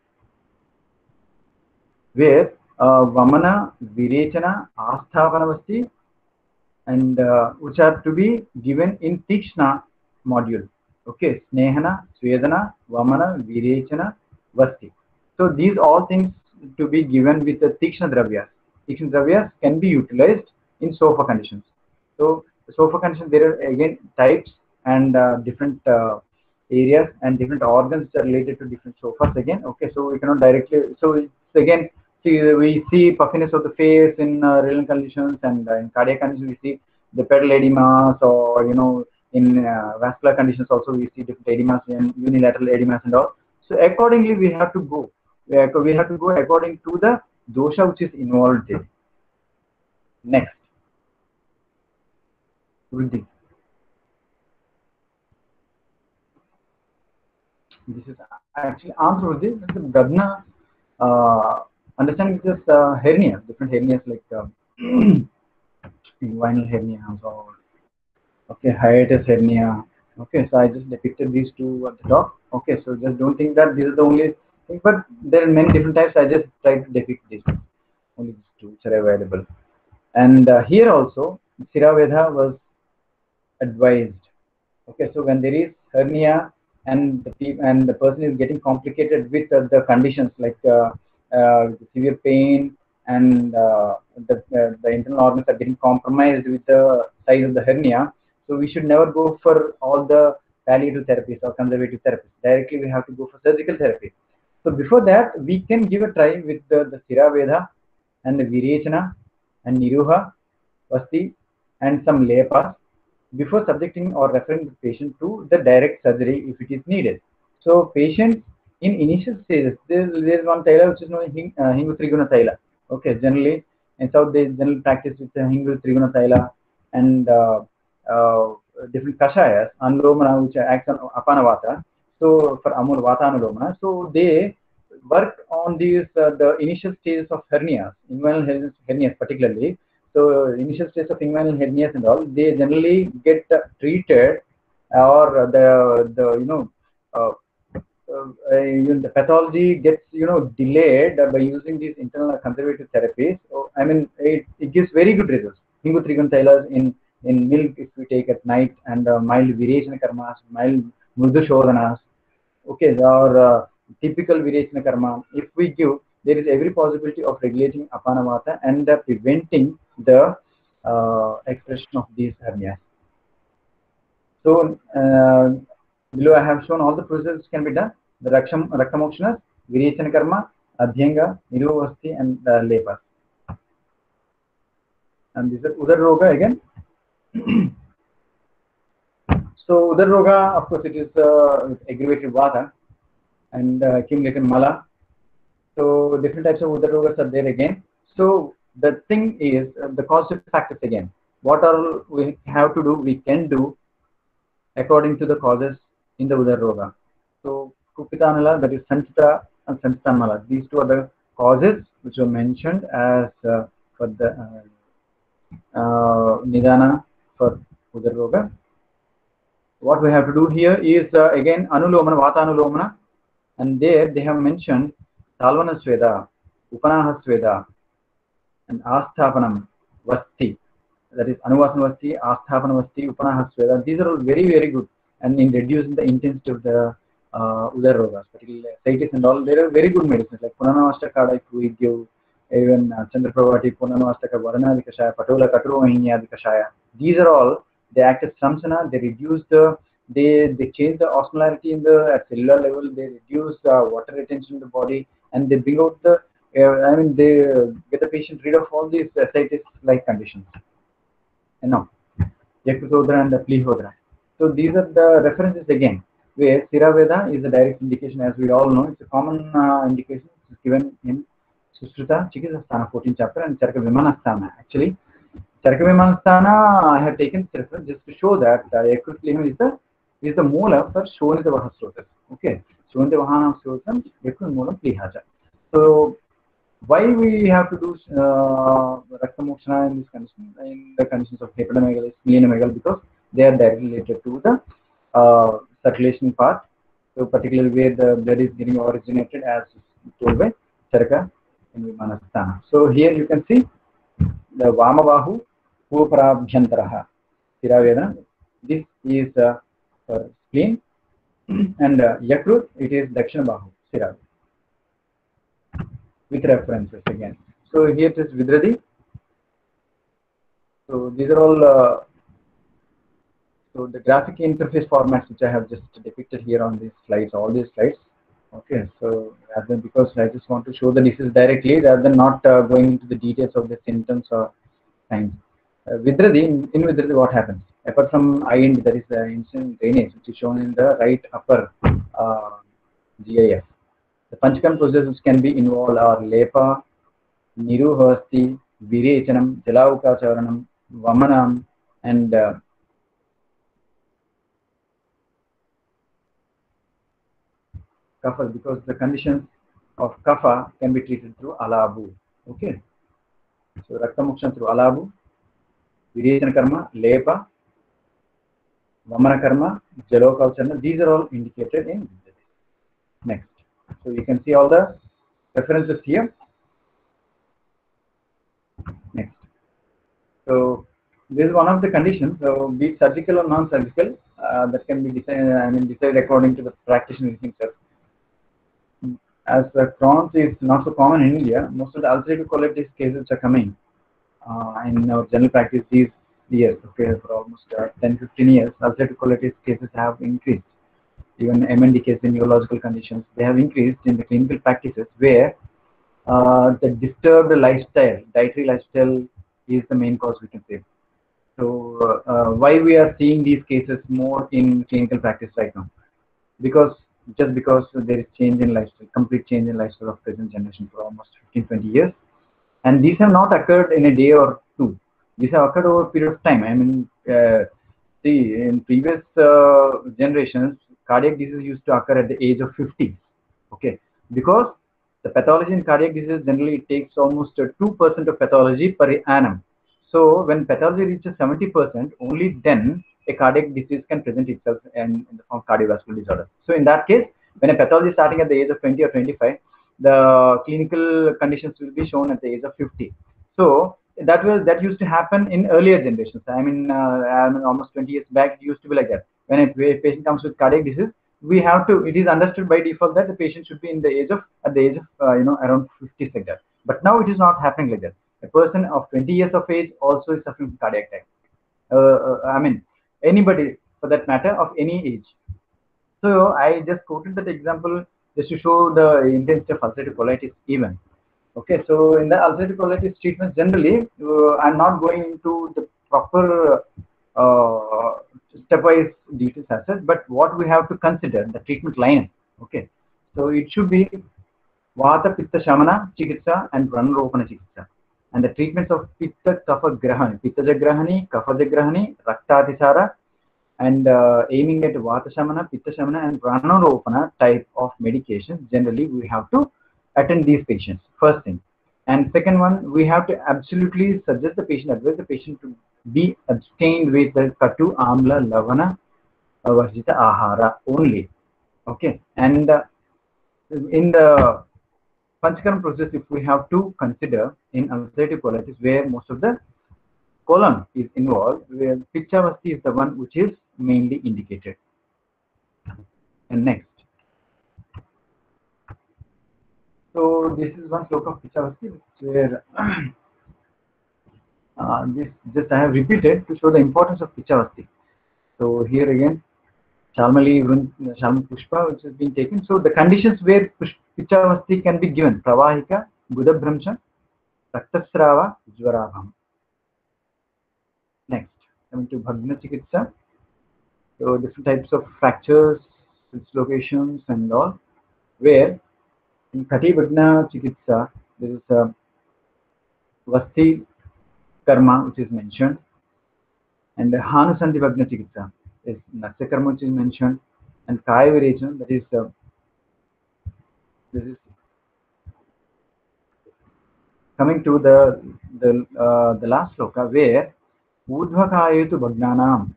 where Vamana, Virechana, Asthapanavasti, and which are to be given in Tikshna module. Okay, Snehana, Svedana, Vamana, Virechana, Vasti. So these all things to be given with the Tikshna Dravyas. Tikshna Dravyas can be utilized in SOFA conditions. So the SOFA conditions, there are again types and different areas and different organs are related to different SOFAs again. Okay, so we cannot directly, so it's again, we see puffiness of the face in renal conditions, and in cardiac conditions we see the pedal edemas, or in vascular conditions also we see different edemas and unilateral edemas and all. So accordingly we have to go. We have to go according to the dosha which is involved there. Next. Vriddhi. This is actually answer Vriddhi. This is Gadna understanding this hernia, different hernias like inguinal hernia or okay, hiatus hernia. Okay, so I just depicted these two at the top. Okay, so just don't think that these are the only thing, but there are many different types. I just tried to depict these only these two which are available. And here also, Siraveda was advised. Okay, so when there is hernia and the person is getting complicated with the conditions like severe pain and the internal organs are getting compromised with the size of the hernia, so we should never go for all the palliative therapies or conservative therapies. Directly, we have to go for surgical therapy. So before that, we can give a try with the Siraveda and the Virechana and Niruha, Vasti, and some lepas before subjecting or referring the patient to the direct surgery if it is needed. So patients in initial stages, there is one taila which is known as Hingu Triguna taila. Okay, generally in South they generally practice with the Hingu Triguna taila and different kashayas, anulomana which acts on apanavata. So for amul vata anulomana, so they work on these the initial stages of hernias, inguinal hernias particularly. So initial stage of inguinal hernias and all, they generally get treated or the pathology gets delayed by using these internal conservative therapies. So, I mean it gives very good results. Hingu Trigunatailas in milk if we take at night and mild Virechana karmas, mild Mrudu Shodhanas, okay, or typical Virechana karma. If we give, there is every possibility of regulating apanavata and preventing the expression of these hernias. So below I have shown all the processes can be done. The Raktamokshana, Virechana karma, Adhyanga, Niruvasti, and Lepas. And this is Udar Roga again. So Udar Roga, of course, it is aggravated Vata and accumulated Mala. So different types of Udar Rogas are there again. So the thing is the causative factors again. What all we have to do, we can do according to the causes in the Udar Roga. So Kupitanala, that is Sanchita and Sanchitanmala. These two are the causes which were mentioned as for the Nidana for Udar Roga. What we have to do here is again Anulomana, Vata Anulomana, and there they have mentioned Salvana Sveda, Upanaha Sveda, and Asthapanam Vasti. That is Anuvasana Vasti, Asthapanam Vasti, Upanaha Sveda. These are all very, very good and in reducing the intensity of the Udar Rogas, particularly ascites and all. There are very good medicines like Punanavastaka, like we give, even Chandrapravati, Punanavastaka, Varanadi Kashaya, Patola, Katruvahinyadi Kashaya. These are all, they act as samsana, they reduce the, they change the osmolarity in the at cellular level, they reduce water retention in the body, and they bring out the, they get the patient rid of all these ascites-like conditions. And now, Yakusodra and the Plihodra. So these are the references again, where Siraveda is a direct indication, as we all know. It's a common indication. It's given in Sushruta Chikisasthana 14th chapter and Charaka Vimanasthana. Actually, Charaka Vimanasthana I have taken this reference just to show that Yakut Liham is the moola for Shonita Vahasrotas. Okay, Shonita Vahana Srotam, Yakut Moolam Plihaja. So why we have to do Raktamokshana in this condition, in the conditions of hepatomegaly, splenomegaly, because they are directly related to the circulation part. So particularly where the blood is getting originated, as told by Charaka in Vimanasthana. So here you can see the Vamabahu Uparabhyantaraha Siraveda. This is for spleen, and Yakrut, it is Dakshina Bahu Siraveda. With references again. So here it is Vidradi. So these are all so the graphic interface formats which I have just depicted here on these slides, all these slides. Okay, so rather than, because I just want to show the disease directly rather than not going into the details of the symptoms or signs. Vidradi, in Vidradi what happens? Apart from eye end, there is the insulin drainage which is shown in the right upper GIF. The Panchakam processes can be involved are Lepa, Niruhasti, Virechanam, Jalaukacharanam, Vamanam, and Kafal, because the conditions of kapha can be treated through alabu. Okay. So raktamokshan through alabu, virechana karma, lepa, vamana karma, jalokavacharana. These are all indicated in this. Next. So you can see all the references here. Next. So this is one of the conditions. So be it surgical or non-surgical, that can be decided according to the practitioner himself. As Crohn's is not so common in India, most of the ulcerative colitis cases are coming in our general practice these years. Okay, for almost 10-15 years, ulcerative colitis cases have increased. Even MND cases in neurological conditions, they have increased in the clinical practices where the disturbed lifestyle, dietary lifestyle, is the main cause, we can say. So why we are seeing these cases more in clinical practice right now? Because there is change in lifestyle, complete change in lifestyle of present generation for almost 15-20 years, and these have not occurred in a day or two. These have occurred over a period of time. I mean, see, in previous generations, cardiac disease used to occur at the age of 50. Okay, because the pathology in cardiac disease generally takes almost 2% of pathology per annum. So when pathology reaches 70%, only then a cardiac disease can present itself in the form of cardiovascular disorder. So in that case, when a pathology is starting at the age of 20 or 25, the clinical conditions will be shown at the age of 50. So that used to happen in earlier generations. I mean, almost 20 years back, it used to be like that. When a patient comes with cardiac disease, we have to. It is understood by default that the patient should be at the age of around 50, like that. But now it is not happening like that. A person of 20 years of age also is suffering from cardiac attack. I mean, anybody for that matter of any age. So I just quoted that example just to show the intensity of ulcerative colitis even. Okay, so in the ulcerative colitis treatment, generally, I'm not going into the proper stepwise details as such, but what we have to consider, the treatment line. Okay, so it should be Vata Pitta Shamana Chikitsa and Ranaropana Chikitsa. And the treatments of Pitta Kapha Grahani, Pitta Jagrahani, Kapha Jagrahani, Raktatisara, and aiming at Vata Shamana, Pitta Shamana, and Ranaropana type of medication, generally we have to attend these patients, first thing. And second one, we have to absolutely suggest the patient, advise the patient to be abstained with the Katu, Amla, Lavana, Varjita Ahara only. Okay, and in the Panchakarma process, if we have to consider in ulcerative colitis, where most of the colon is involved, where Pichavasti is the one which is mainly indicated. And next. So this is one sloka of Pichavasti, where this just I have repeated to show the importance of Pichavasti. So here again, Shalmali Pushpa, which has been taken. So the conditions where Pichavasti can be given: Pravahika, Budabhramsha, Raktasrava, Jvarabham. Next, coming to Bhagna Chikitsa. So different types of fractures, dislocations, and all. Where in Kati Bhagna Chikitsa, there is a Vasti Karma which is mentioned, and the Hanusandhi Bhagna Chikitsa is Natsya Karma which is mentioned, and Kaya Virechana, that is this is coming to the last sloka, where Udvakayetu Bhagnanam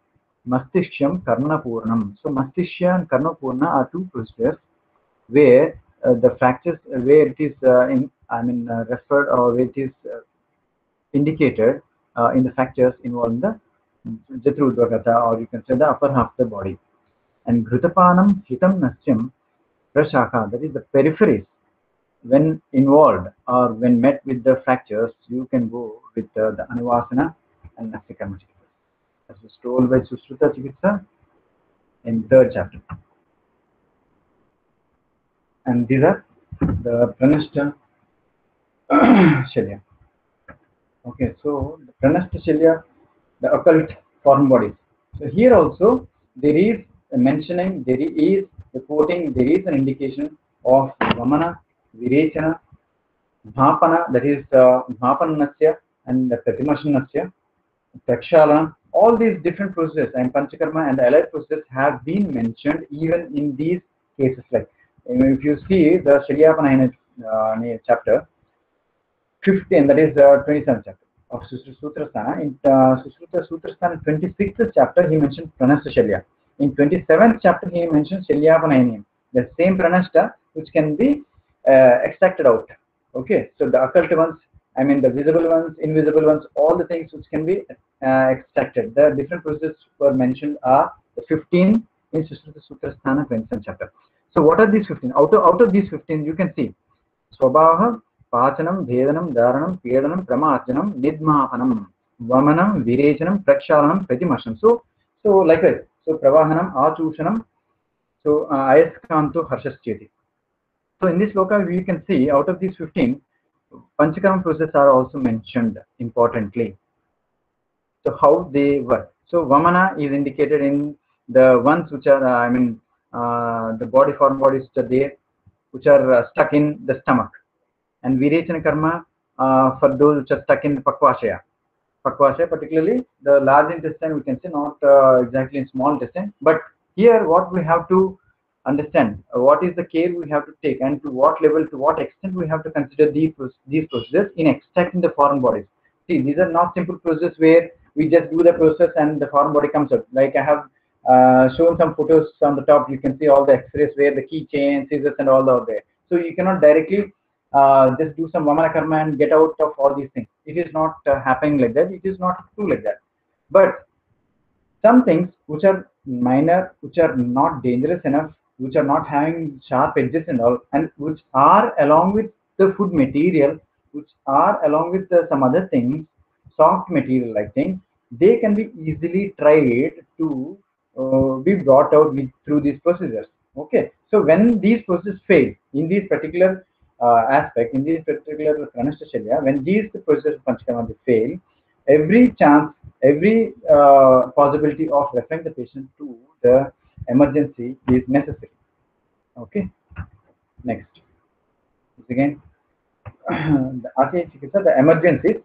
Mastishyam Karna Purnam. So Mastishya and Karna Purna are two procedures where the fractures, where it is referred, or where it is indicated in the fractures involved in the Jatru Udvakata, or you can say the upper half of the body. And Ghruttapanam Hitam Nasyam Prashaka, that is the peripheries, when involved or when met with the fractures, you can go with the Anuvasana and Natsya Karma Chikitsa, as was told by Sushruta Chikitsa in 3rd chapter. And these are the Pranashta Shalya. Okay, so the Pranashta Shalya, the occult foreign bodies. So here also there is a mentioning, there is the quoting, there is an indication of Vamana, Virechana, Bhapana, that is Bhapanasya and the Pratimashanasya, Prakshalana. All these different processes and Panchakarma and the allied processes have been mentioned even in these cases. Like if you see the Shalyapana in chapter 15, that is 27th chapter of Sushruta Sutrasthana. In Sushruta Sutrasthana 26th chapter, he mentioned Pranashta Shalya. In 27th chapter, he mentions Shalyapanayaniam, the same Pranashta which can be extracted out. Okay, so the occult ones, I mean the visible ones, invisible ones, all the things which can be extracted. The different processes were mentioned are the 15 in Sushruta Sutrasthana 27th chapter. So what are these 15? Out of these 15, you can see Swabhaha, Pachanam, Bhedanam, Dharanam, Pedanam, Pramarjanam, Nidmapanam, Vamanam, Virechanam, Prakshalanam, Pratimarsham. So likewise, so Pravahanam, Achushanam, so Ayaskanto, Harshascheti. So in this sloka, we can see out of these 15, Panchakarma processes are also mentioned importantly. So how they work. So Vamana is indicated in the ones which are, the body form bodies which are there, which are stuck in the stomach. And Virechana Karma for those which are stuck in Pakvashaya. Pakvashaya, particularly the large intestine, we can say, not exactly in small intestine. But here what we have to understand, what is the care we have to take, and to what level, to what extent we have to consider these processes in extracting the foreign bodies. See, these are not simple processes where we just do the process and the foreign body comes out. Like I have shown some photos on the top, you can see all the x-rays where the keychain, scissors and all are there. So you cannot directly just do some Vamana Karma and get out of all these things. It is not happening like that. It is not true like that. But some things which are minor, which are not dangerous enough, which are not having sharp edges and all, and which are along with the food material, which are along with some other things, soft material like things, they can be easily tried to be brought out through these procedures. Okay, so when these processes fail in these particular aspect, in this particular Pranashta Shalya, when these processes of Panchakarma fail, every chance, every possibility of referring the patient to the emergency is necessary. Okay, next. This again, the RTA Chikitsa, the emergencies.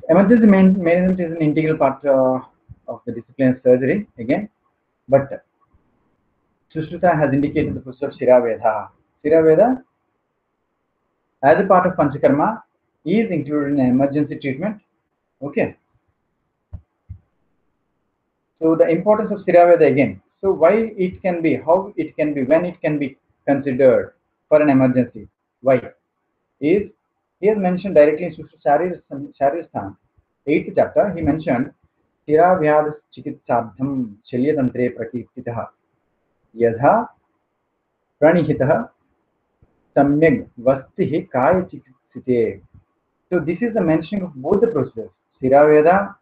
Emergency management is an integral part of the discipline of surgery again, but Sushruta has indicated the process of Shiraveda. Shiraveda, as a part of Panchakarma, is included in emergency treatment. Okay. So the importance of Shiraveda again. So why it can be, how it can be, when it can be considered for an emergency. Why? Is he has mentioned directly in Sushruta Sharirasthan, 8th chapter, he mentioned Shiraveda Chikitsabdham Shalyatantre Prakirtitaha Yadha Pranihitaha Samyag Vastihi Kaya Chikitsite. So this is the mentioning of both the processes. Shiraveda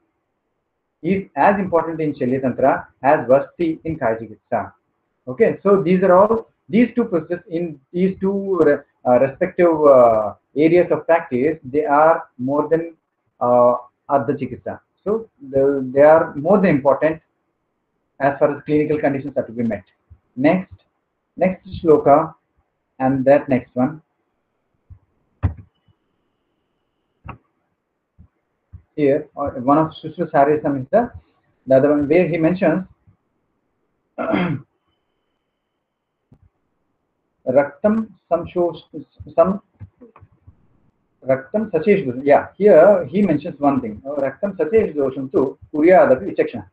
is as important in Shalyatantra as Vasti in Kaya Chikitsa. Okay, so these are all, these two processes in these two respective areas of practice, they are more than Ardha Chikitsa. So they are more than important as far as clinical conditions are to be met. Next shloka and that next one. Here, one of Sushruta Sharirasthan is the other one where he mentions Raktam Raktam Sachesh Dosham. Yeah, here he mentions one thing. Raktam Sachesh Dosham to Kuryadapi Vichakshana.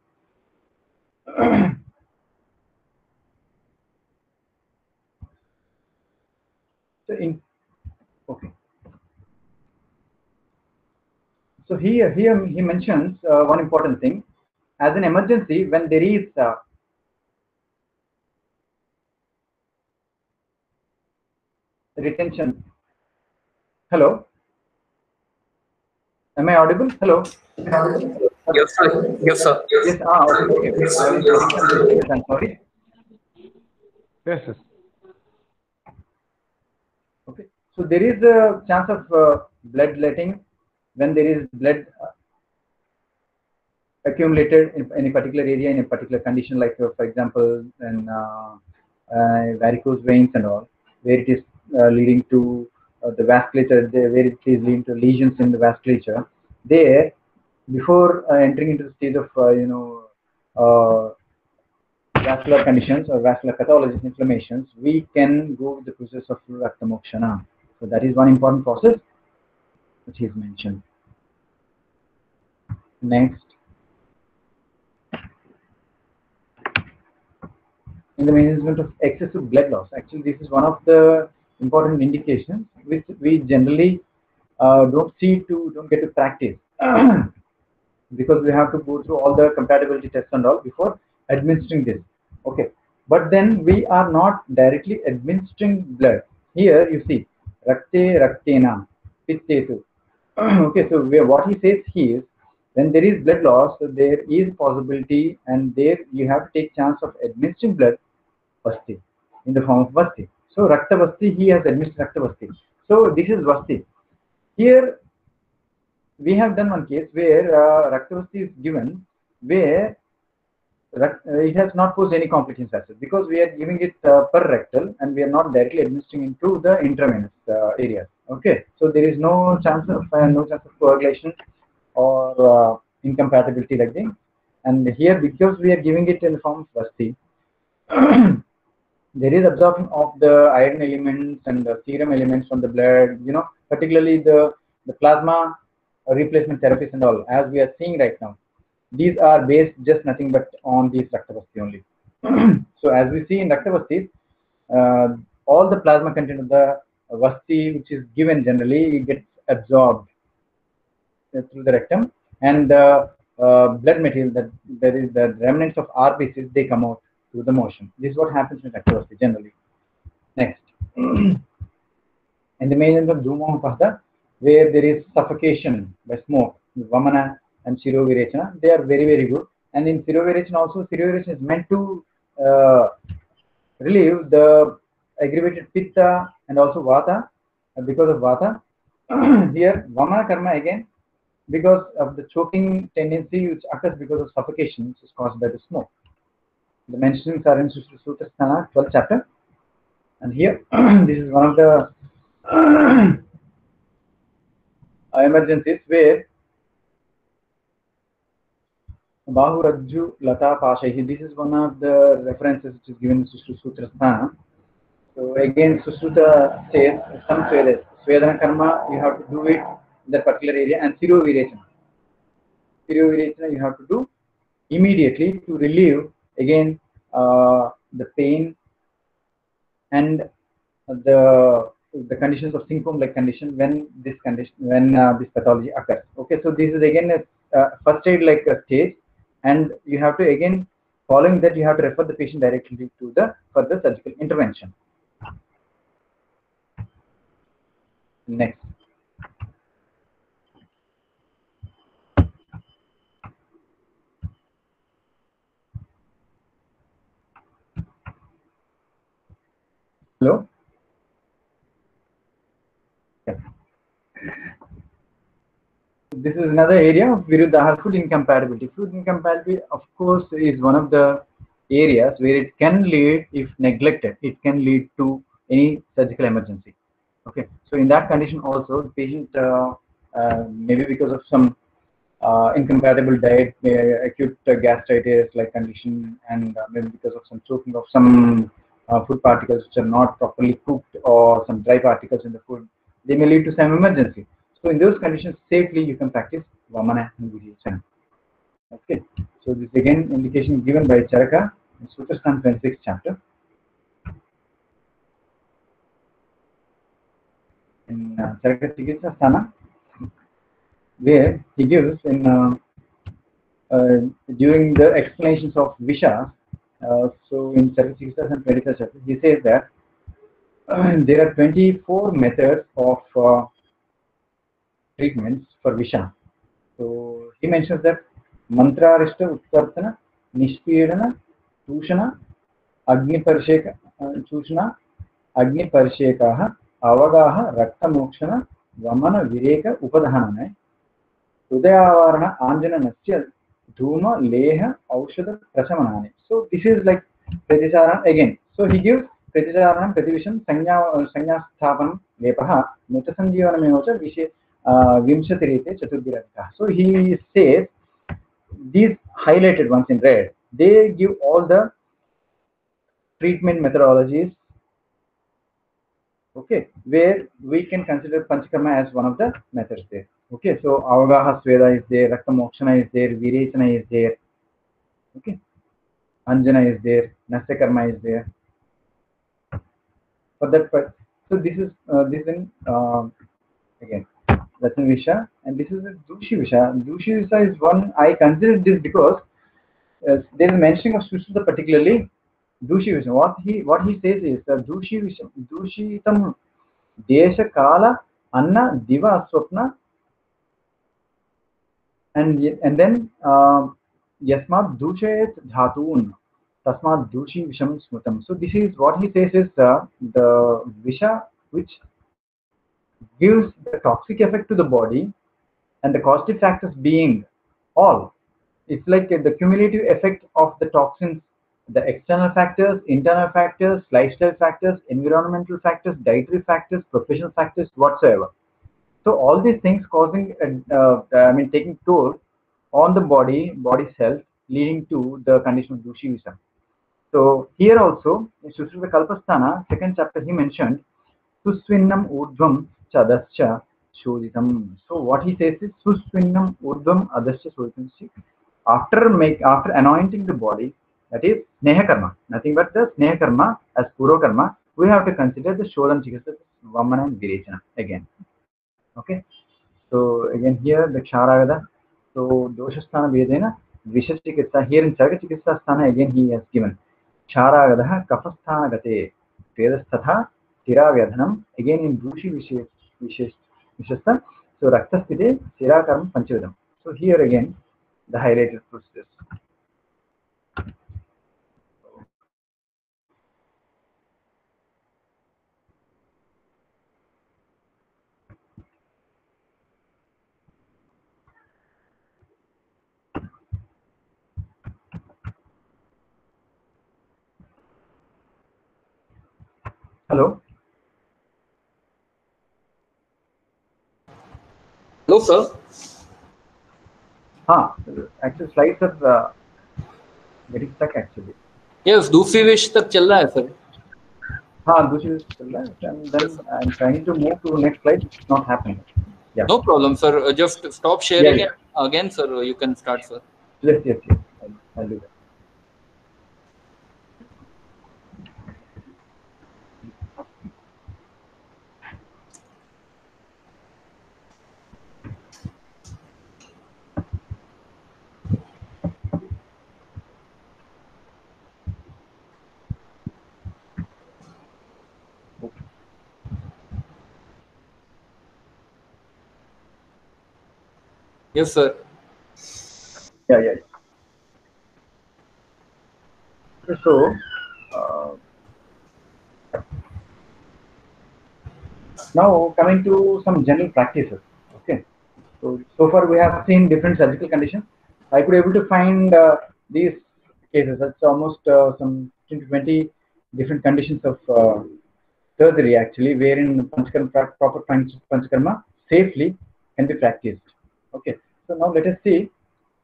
So So here he mentions one important thing. As an emergency, when there is retention. Hello? Am I audible? Hello? Yes, sir. Yes, sir. Yes. Okay. I was getting some disturbance. I'm sorry. Yes, yes. Okay. So there is a chance of bloodletting when there is blood accumulated in a particular area in a particular condition, like for example, in varicose veins and all, where it is leading to the vasculature, where it is leading to lesions in the vasculature. There, before entering into the stage of vascular conditions or vascular pathologies, inflammations, we can go with the process of Rakta Mokshana. So that is one important process which is mentioned. Next, in the management of excessive blood loss, actually this is one of the important indications which we generally don't get to practice because we have to go through all the compatibility tests and all before administering this. Okay, but then we are not directly administering blood. Here you see rakte raktena pittetu. Okay, so what he says here is when there is blood loss, so there is possibility, and there you have to take chance of administering blood vasti in the form of vasti. So rakta vasti, he has administered rakta vasti. So this is vasti. Here we have done one case where rakta vasti is given where it has not posed any complications as such, because we are giving it per rectal and we are not directly administering into the intravenous areas. Okay, so there is no chance of coagulation or incompatibility like that. And here, because we are giving it in the form of vasti, there is absorption of the iron elements and the serum elements from the blood. You know, particularly the plasma replacement therapies and all, as we are seeing right now. These are based just nothing but on these Rakta Vasti only. So as we see in Rakta Vasti, all the plasma content of the Vasti which is given generally gets absorbed through the rectum, and the blood material that is the remnants of RBCs, they come out through the motion. This is what happens in Rakta Vasti generally. Next, in the main of Dhumapahda, where there is suffocation by smoke, Vamana and Shirovirechana, they are very, very good. And in Shirovirechana also, Shirovirechana is meant to relieve the aggravated Pitta and also Vata, because of Vata. Here, Vamana Karma again, because of the choking tendency which occurs because of suffocation, which is caused by the smoke. The mentionings are in Sutrasthana, 12th chapter. And here, this is one of the emergencies where Bahu Rajju Lata Pashahi. This is one of the references which is given in Sutrasthana. So again, Susruta says some Svedana Karma, you have to do it in that particular area, and Sirovirechana. Sirovirechana you have to do immediately to relieve again the pain and the conditions of symptom-like condition when this pathology occurs. Okay, so this is again a first aid like a stage, and you have to again, following that, you have to refer the patient directly to the further surgical intervention. Next. Hello? Yeah. This is another area of Viruddha, food incompatibility. Food incompatibility, of course, is one of the areas where it can lead, if neglected, it can lead to any surgical emergency. Okay, so in that condition also, the patient maybe because of some incompatible diet, acute gastritis like condition, and maybe because of some choking of some food particles which are not properly cooked, or some dry particles in the food, they may lead to some emergency. So in those conditions, safely you can practice Vamana and Virechana. Okay, so this again indication given by Charaka in Sutrasthana 26th chapter. In Charaka Chikitsa Sthana, where he gives in during the explanations of Visha, so in Charaka Chikitsa and 23rd chapter, he says that there are 24 methods of treatments for Visha. So he mentions that Mantra Arishta Uttartana, Nishpidana, Tushana, Agni Parisheka, Tushana, Agni Parishekaha, Avagaha, Rakta Mokshana, Vamana Vireka Upadhanane, Udayavarana Anjana Nasya, Dhuma, Leha, Aushada, Prasamanane. So this is like Praticharan again. So he gives Praticharanam, Prativisham, Sanya Sthapanam, Lepaha, Mutasanjeevanamevacha, Vishe. Vimshatirite Chaturbiradika. So he says these highlighted ones in red, they give all the treatment methodologies, okay, where we can consider Panchakarma as one of the methods there. Okay, so Avagaha Sweda is there, Rakta Mokshana is there, Virechana is there, okay, Anjana is there, Nasyakarma is there. For that part, so this is again Ratna Visha, and this is a Dushi Visha. Dushi Visha is one I consider this because there is mentioning of Sushruta particularly Dushi Visha. What he says is Dushi Visha, Dushitam Desha Kala Anna Diva Swapna, and then Yasmat Dushet Dhatun Tasmat Dushi Visham Smutam. So this is what he says is the Visha which gives the toxic effect to the body, and the causative factors being all. It's like the cumulative effect of the toxins, the external factors, internal factors, lifestyle factors, environmental factors, dietary factors, professional factors, whatsoever. So all these things causing, taking toll on the body cells, leading to the condition of Dushivisam. So here also, in Sushruta Kalpasthana, second chapter, he mentioned Susvinnam Urdhvam Chadascha Shoditam. So what he says is Susvinnam Urdhvam Adascha Shoditam. After anointing the body, that is Sneha Karma, nothing but the Sneha Karma as Puro Karma, we have to consider the Shodam Chikitsa, Vamana and Virechana again. Okay. So again here the Ksharagada. So Doshasthana Vedena Visha Chikitsa. Here in Sarga Chikitsa Sthana again he has given Ksharagadaha Kapasthana Gate Vedastatha Tiravyadhanam. Again in Dushi Vishasta. So Raktasthite Sirakaram Panchavidam. So here again the highlighted process. Hello. Hello, sir. Actually slides are getting stuck actually. Yes, दूसरी wish तक चल रहा है sir. दूसरी चल रहा है, and then I'm trying to move to next slide. It's not happening. Yeah. No problem, sir. Just stop sharing it again, sir. You can start, sir. Yes. I'll do that. Yes, sir. Yeah. So now coming to some general practices. Okay. So far we have seen different surgical conditions. I could able to find these cases. That's almost some 15 to 20 different conditions of surgery actually, wherein proper Panchakarma safely can be practiced. Okay. So now let us see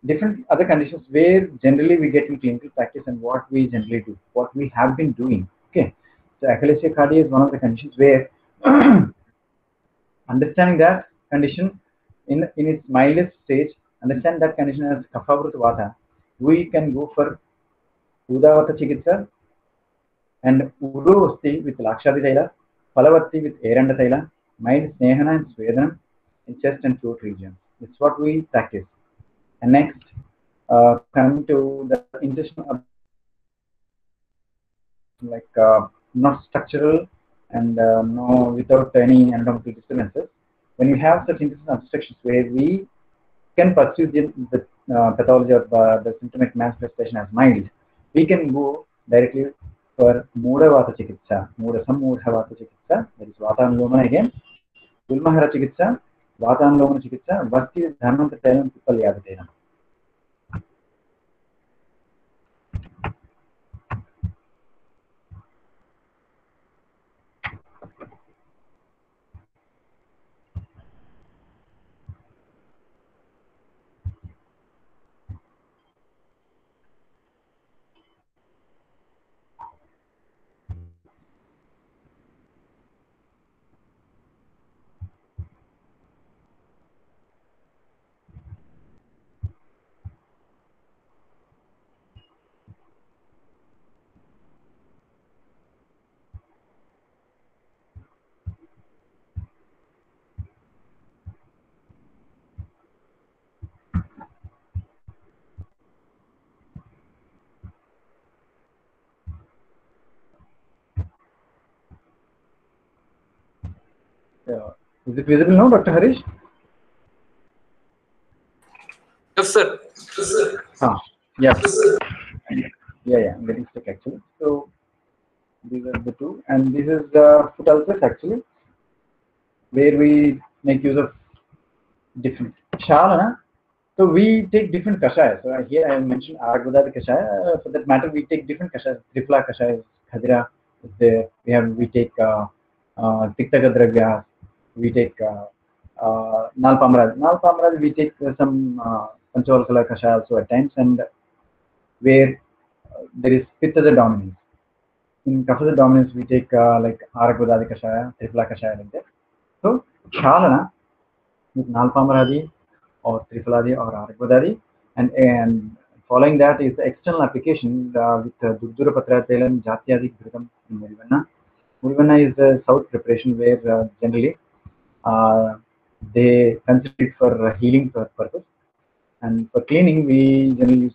different other conditions where generally we get in clinical practice and what we generally do, what we have been doing. Okay. So achalasia cardia is one of the conditions where understanding that condition in its mildest stage, understand that condition as Kaphavruta Vata, we can go for Udavata Chikitsa and Udovasti with Lakshadi Taila, Palavati with Eranda Taila, mild Snehana and Swedanam in chest and throat region. It's what we practice. And next, coming to the intestinal, not structural and no without any anatomical disturbances. When you have such intestinal obstructions where we can pursue the pathology of the symptomatic manifestation as mild, we can go directly for Mudha Vata Chikitsa, Mudha Vata Chikitsa, that is Vatanlomana again, Ulmahara Chikitsa, Vatanlomana Chikitsa, Vasti Dharmanta Tailam Pipalyadatenam. Is it visible now, Dr. Harish? Yes, sir. Yes. Yeah, I'm getting stuck actually. So these are the two, and this is the foot ulcers actually, where we make use of different shalana. So we take different kashayas. So here I mentioned Aragvadadi kashaya. For that matter, we take different kashayas. Triphala kashaya, Khadira is there. We take Tiktaka Dravya. We take Nalpamraj. Nalpamraj we take some Panchavalkala kashaya also at times, and where there is Pitta dominance. In Kapha dominance we take like Aragvadadi kashaya, Triphala kashaya like that. So Shalana with Nalpamradi or Triphaladi or Aragvadadi, and following that is the external application with Dugdura Patra Telam Jatyadi Ghritam in Murivanna. Murivanna is the south preparation where generally they consider it for healing purpose, and for cleaning we generally use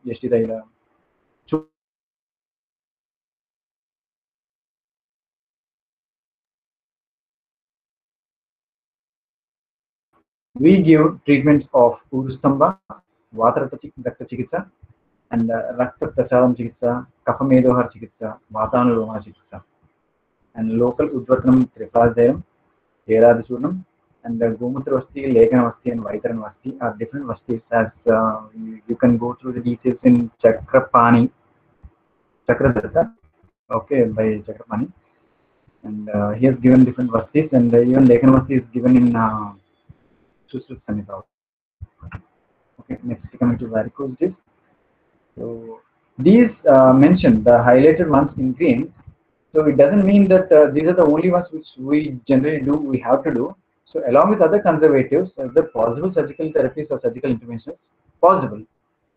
Yashti Taila. We give treatments of Urustamba, Vatarata Chikitsa, and Rakta Prasadam Chikitsa, Kafamedohar Chikitsa, Vatanuloma Chikitsa, and local Udvatnam Tripazayam, Eradisurnam, and the Gomutra Vasti, Lekana Vasti, and Vaitaran Vasti are different Vastis, as you can go through the details in Chakrapani, Chakradatta, okay, by Chakrapani, and he has given different Vastis, and even Lekana Vasti is given in Susut Samhita. Okay, next coming to varicose disc. So these mentioned, the highlighted ones in green. So it doesn't mean that these are the only ones which we generally do. We have to do. So along with other conservatives, the possible surgical therapies or surgical interventions possible,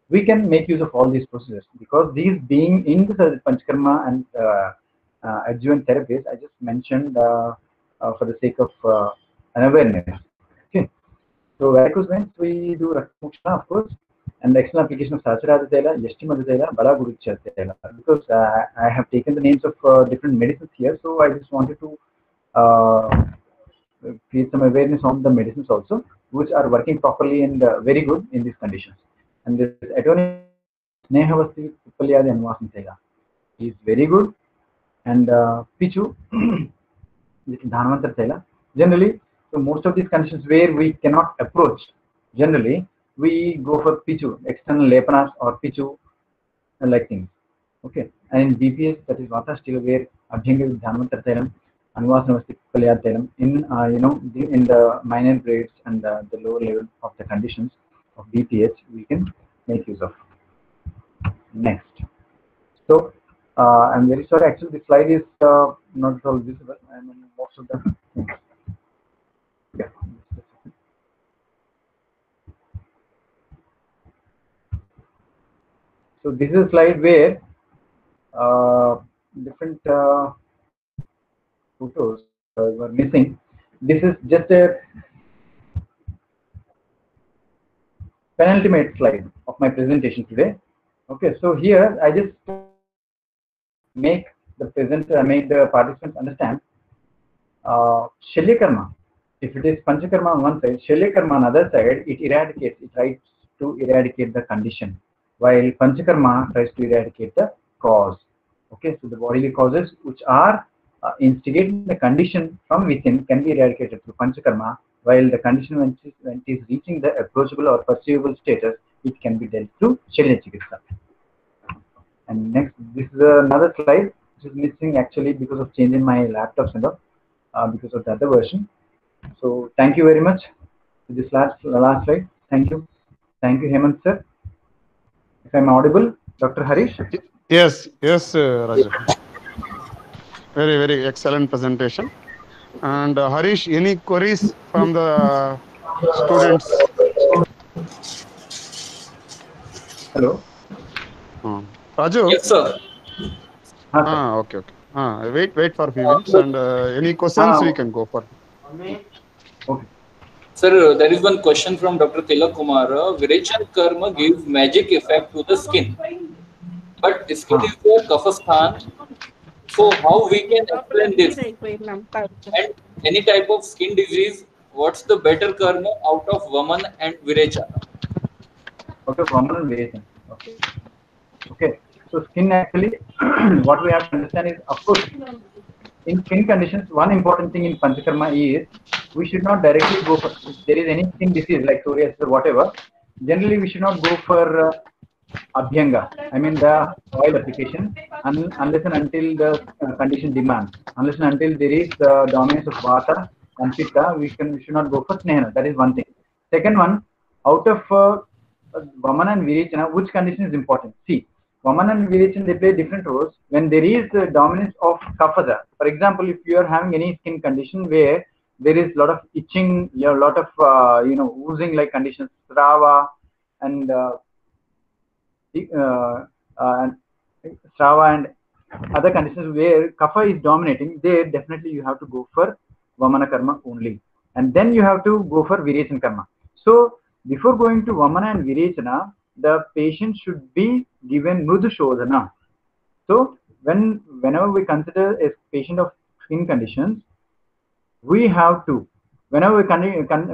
we can make use of all these procedures, because these being in the Panchakarma and adjuvant therapies, I just mentioned for the sake of an awareness. Okay. So varicose veins we do Raktamoksha, of course, and the external application of Sacharaja Tela, Yashtimadu Tela, Balagurucha Tela. Because I have taken the names of different medicines here, so I just wanted to create some awareness on the medicines also, which are working properly and very good in these conditions. And this Atoni Nehavasti Pipalyadi Anvasan Tela is very good, and Pichu, this is Dhanvantar Tela. Generally, so most of these conditions where we cannot approach, generally we go for Pichu, external Lepanas or Pichu like things. Okay, and in BPS, that is Vata still where Abhyanga with Dhanvantar Telam, Anvasanavasti Pipalyadi Telam, in in the minor grades and the lower level of the conditions of BPH, we can make use of. Next. So I'm very sorry, actually this slide is not at all visible. I mean, most of the things. Yeah. So this is a slide where different photos were missing. This is just a penultimate slide of my presentation today. Okay, so here I just make the participants understand Shalya Karma. If it is Panchakarma on one side, Shalya Karma on the other side, it tries to eradicate the condition, while Panchakarma tries to eradicate the cause. Okay, so the bodily causes which are instigating the condition from within can be eradicated through Panchakarma, while the condition when it is reaching the approachable or perceivable status, it can be dealt through Shalya Chikitsa. And next, this is another slide which is missing actually because of change in my laptops and all, because of the other version. So thank you very much for this last slide. Thank you, Hemant sir. If I'm audible, Dr. Harish. Yes, Raju. Very, very excellent presentation. And Harish, any queries from the students? Hello. Raju? Yes, sir. Okay. Wait for a few minutes, and any questions we can go for. Okay. Sir, there is one question from Dr. Tilak Kumar. Virechan Karma gives magic effect to the skin, but skin is the Kafa Sthan. So how we can explain this? And any type of skin disease, what's the better karma out of Vaman and Virechana? Out of Vaman and Virechana. Okay. Okay. So skin actually, what we have to understand is, of course, in skin conditions, one important thing in Panchakarma is we should not directly go for, if there is any skin disease like psoriasis or whatever, generally we should not go for Abhyanga, I mean the oil application, unless and until the condition demands. Unless and until there is the dominance of Vata and Pitta, we should not go for Snehana. That is one thing. Second one, out of Vamana and Virechana, which condition is important? See, Vamana and Virechana, they play different roles. When there is the dominance of Kapha, for example, if you are having any skin condition where there is a lot of itching, a lot of oozing like conditions, Strava and Strava and other conditions where Kapha is dominating, there definitely you have to go for Vamana Karma only. And then you have to go for Virechana Karma. So before going to Vamana and Virechana, the patient should be given Mrudu Shodhana. So whenever we consider a patient of skin conditions, we have to, whenever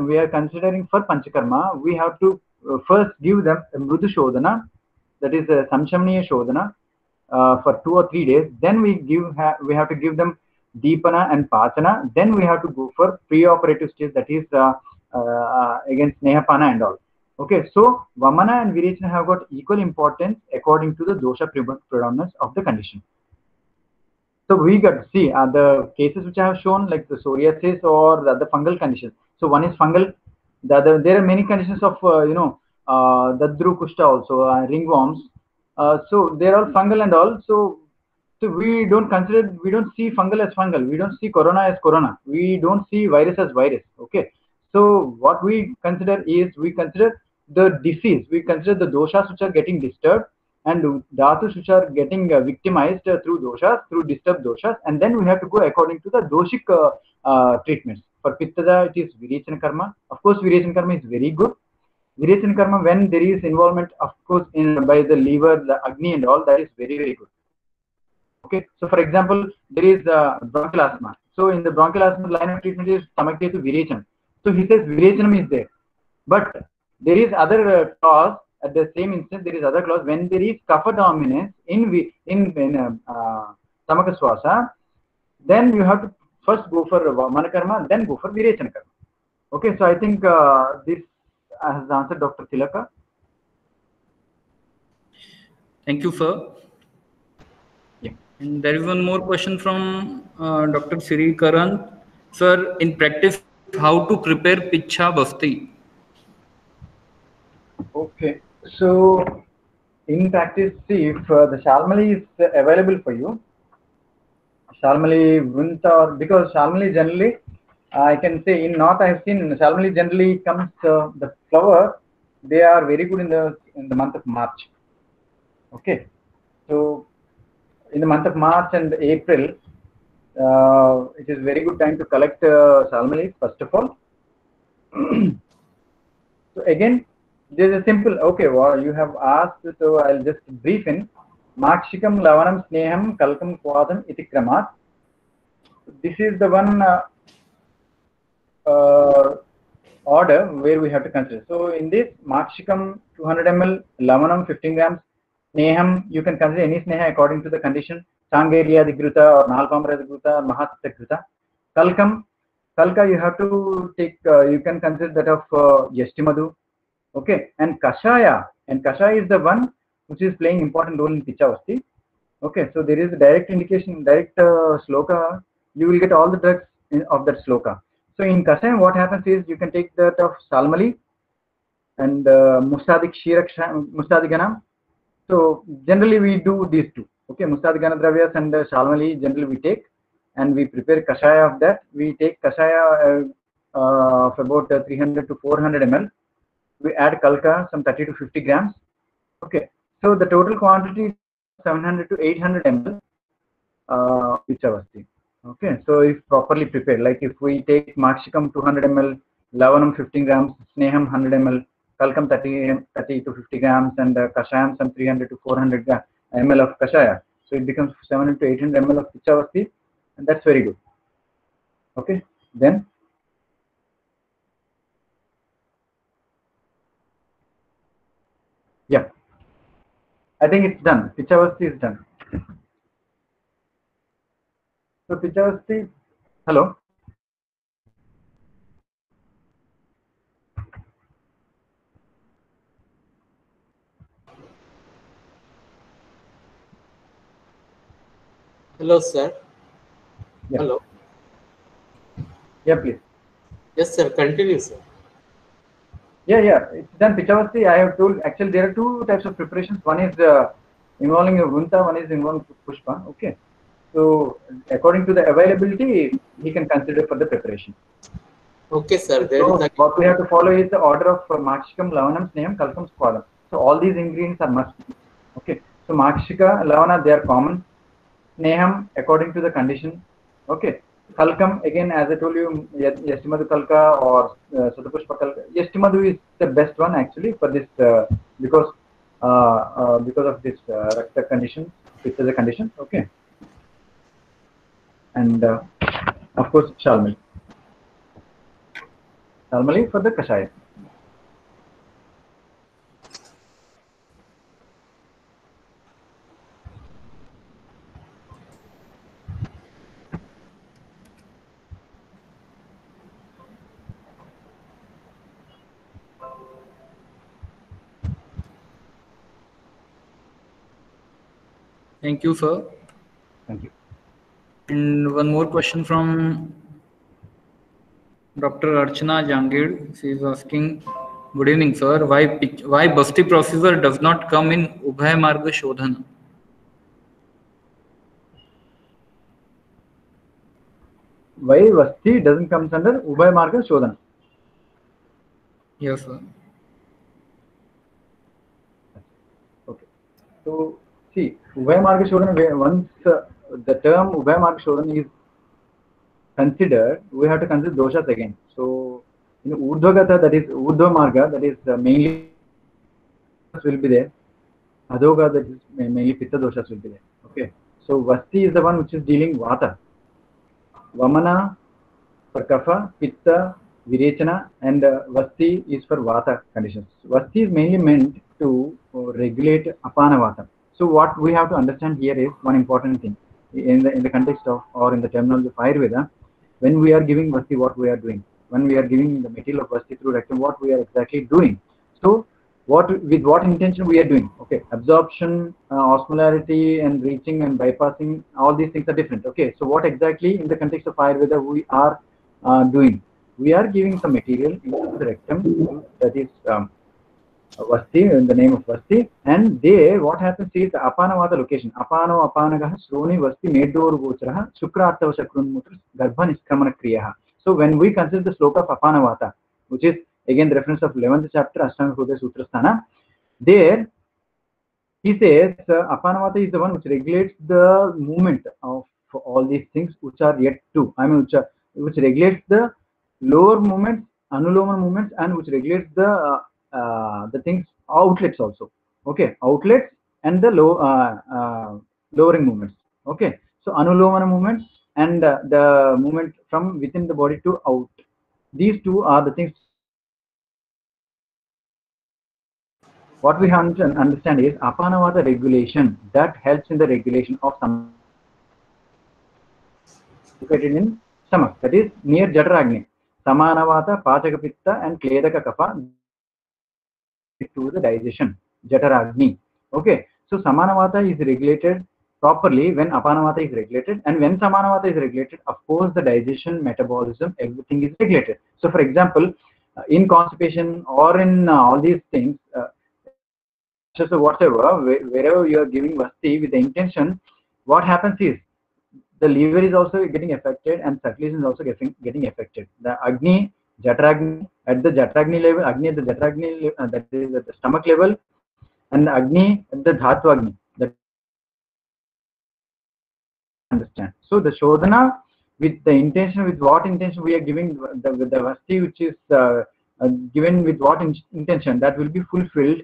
we are considering for Panchakarma, we have to first give them a Mrudu Shodhana, that is a Samshamniya Shodhana for 2 or 3 days. Then we have to give them Deepana and Pachana. Then we have to go for pre-operative stage, that is against Snehapana and all. Okay, so Vamana and Virechana have got equal importance according to the dosha predominance of the condition. So we got to see the cases which I have shown, like the psoriasis or the other fungal conditions. So one is fungal. The other, there are many conditions of Dadru Kushta also, ringworms. So they are all fungal and all. So we don't see fungal as fungal. We don't see corona as corona. We don't see virus as virus. Okay. So what we consider is, we consider the disease. We consider the doshas which are getting disturbed and dhatus which are getting victimized through doshas, through disturbed doshas, and then we have to go according to the doshic treatments. For Pittada, it is Virechana Karma. Of course, Virechana Karma is very good. Virechana Karma, when there is involvement, of course, by the liver, the Agni and all, that is very, very good. Okay, so for example, there is bronchial asthma. So in the bronchial asthma, line of treatment is Samakhetu Virechana. So he says Virechana is there. But there is other clause, at the same instance, there is other clause, when there is Kapha dominance in Samaka Swasa, then you have to first go for Vamana Karma, then go for Virechana Karma. Okay, so I think this has answered Dr. Tilaka. Thank you, sir. Yeah. And there is one more question from Dr. Sri Karan. Sir, in practice, how to prepare Picha Bhakti? Okay, so in practice, see, if the Shalmali is available for you, Shalmali, Vunta, because Shalmali generally, I can say in North I have seen Shalmali generally comes, the flower, they are very good in the month of March. Okay, so in the month of March and April, it is very good time to collect Shalmali, first of all. So again, there is a simple, okay, well, you have asked, so I'll just brief in. Makshikam Lavanam Sneham Kalkam Kwadam Itikramat. This is the one order where we have to consider. So in this, Makshikam 200 ml, Lavanam 15 grams, Sneham, you can consider any Sneha according to the condition. Sangeria Digruta or Nalpamra Digruta or Mahatsa Digruta. Kalka you have to take, you can consider that of Yashtimadu. Okay, and Kashaya is the one which is playing important role in Pichavasti. Okay, so there is a direct indication, direct sloka, you will get all the drugs of that sloka. So in Kashaya, what happens is you can take that of Salmali and Mustadik Mustadigana. So generally we do these two. Okay, Mustadigana Dravyas and Salmali generally we take, and we prepare Kashaya of that. We take Kashaya of about 300 to 400 ml. We add Kalka, some 30 to 50 grams. Okay, so the total quantity is 700 to 800 ml Pichavasti. Okay, so if properly prepared, like if we take Makshikam 200 ml, Lavanam 15 grams, Sneham 100 ml, Kalkam 30 to 50 grams, and Kashayam some 300 to 400 ml of Kashaya. So it becomes 700 to 800 ml of Pichavasti, and that's very good. Okay, then yeah, I think it's done. Pichavasti is done. So Pichavasti, hello. Hello, sir. Yeah. Hello. Yeah, please. Yes, sir. Continue, sir. Yeah, it's done. Pichavasti, I have told, actually there are two types of preparations. One is involving a Vunta, one is involving Pushpa. Okay. So according to the availability, he can consider for the preparation. Okay, sir. There So is what we have to follow is the order of Makshikam, Lavanam, Sneham, Kalkam, Squalam. So all these ingredients are must. Okay. So Makshika, Lavana, they are common. Sneham, according to the condition. Okay. Kalkam, again, as I told you, Yastimadu Kalka or Sadapushpa Kalka. Yastimadu is the best one actually for this because of this Rakta condition, which is a condition. Okay. And of course, Shalmali. Shalmali for the Kashaya. Thank you, sir. Thank you. And one more question from Dr. Archana Jangir. She is asking, good evening, sir. Why Basti procedure does not come in Ubhay Marga Shodhana? Why Vasti doesn't come under Ubhay Marga Shodhana? Yes, sir. Okay. So see, Ubhay Marga Shodhana, once the term Ubhay Marga Shodhana is considered, we have to consider doshas again. So in Urdhvagata, that is Urdhva Marga, that is mainly will be there. Adhoga, that is mainly Pitta doshas will be there. Okay. So Vasti is the one which is dealing Vata. Vamana for Kapha, Pitta, Virechana, and Vasti is for Vata conditions. Vasti is mainly meant to regulate Apana Vata. So what we have to understand here is one important thing in the context of, or in the terminology of Ayurveda. When we are giving Vasti, what we are doing? When we are giving the material of Vasti through rectum, what we are exactly doing? So with what intention we are doing? Okay, absorption, osmolarity, and reaching and bypassing, all these things are different. Okay, so what exactly in the context of Ayurveda we are doing? We are giving some material into the rectum, that is Vasti, in the name of Vasti, and there what happens is the Apanavata location. Apano Apanagah Sroni Vasti Medor Gocharaha Shukrartava Shakrunmutra Garbha Niskramana Kriyaha. So when we consider the sloka of Apanavata, which is again the reference of 11th chapter Ashtanga Hridaya Sutra Sthana, there he says Apanavata is the one which regulates the movement of all these things which are yet to, which regulates the lower movements, anuloma movements, and which regulates the things outlets also. Okay, outlets and the lowering movements. Okay, so anuloma movements and the movement from within the body to out. These two are the things. What we have to understand is Apanavata regulation that helps in the regulation of some located in stomach, that is near Jataragni. Samanavata, Pachaka Pitta, and Kledaka Kapha to the digestion, Jataragni. Okay, so Samanavata is regulated properly when Apanavata is regulated, and when Samanavata is regulated, of course, the digestion, metabolism, everything is regulated. So, for example, in constipation or in all these things, so whatever, wherever you are giving Vasti with the intention, what happens is the liver is also getting affected and circulation is also getting affected. The Agni, Jataragni, at the Jataragni level, Agni at the Jataragni, that is at the stomach level, and Agni at the Dhatu Agni. That understand. So the Shodhana, with the intention, with what intention we are giving the Vasti, which is given with what intention, that will be fulfilled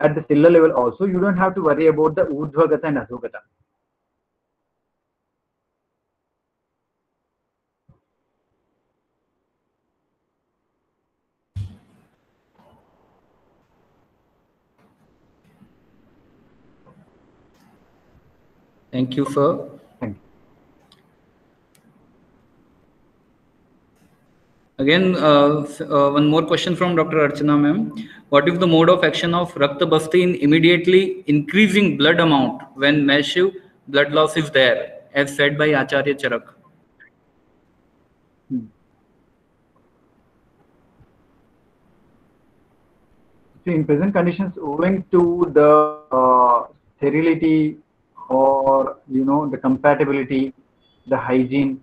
at the cellular level also. You don't have to worry about the Urdhvagata and Adhogata. Thank you, sir. Thank you. Again, one more question from Dr. Archana ma'am. What is the mode of action of Rakta Basti in immediately increasing blood amount when massive blood loss is there, as said by Acharya Charak? So in present conditions, owing to the sterility or the compatibility, the hygiene,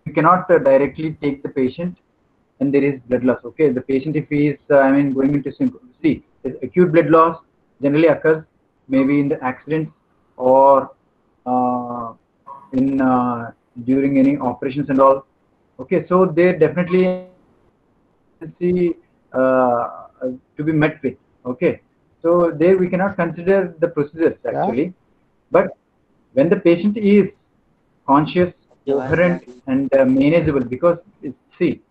you cannot directly take the patient and there is blood loss. Okay, the patient, if he is going into see, acute blood loss generally occurs maybe in the accident or in during any operations and all. Okay, so they definitely see to be met with. Okay, so there we cannot consider the procedures actually, but when the patient is conscious, coherent, and manageable, because see,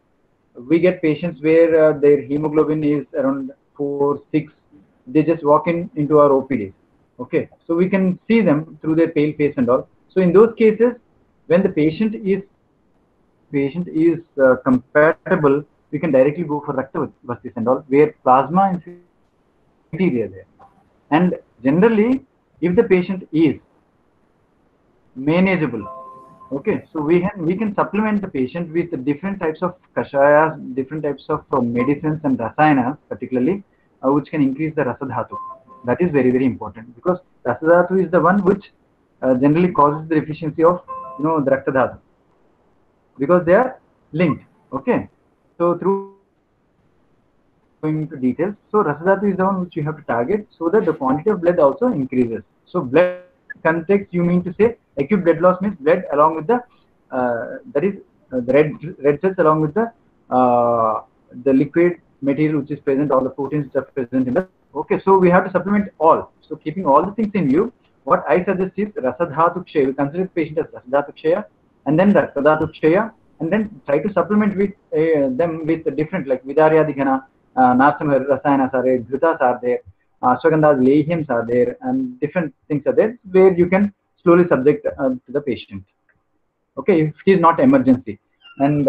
we get patients where their hemoglobin is around 4, 6. They just walk into our OPD. Okay, so we can see them through their pale face and all. So in those cases, when the patient is compatible, we can directly go for Rakta Bastis and all, where plasma is criteria there. And generally, if the patient is manageable, okay, so we can supplement the patient with different types of kashayas, different types of medicines and rasayanas, particularly, which can increase the rasadhatu. That is very, very important, because rasadhatu is the one which generally causes the deficiency of the raktadhatu, because they are linked. Okay, so through going into details, so rasadhatu is the one which you have to target so that the quantity of blood also increases. So blood context, you mean to say acute blood loss means blood along with the that is the red cells along with the liquid material which is present, all the proteins which are present in the. Okay, so we have to supplement all. So keeping all the things in view, what I suggest is rasadhatu kshaya. We consider the patient as rasadhatu kshaya, and then raktadhatu kshaya, and then try to supplement with them with different, like vidaryadhigana, narsamha rasayanas are there, dhrutas are there, ashwagandha lehyams are there, and different things are there where you can slowly subject to the patient. Okay, if it is not emergency. And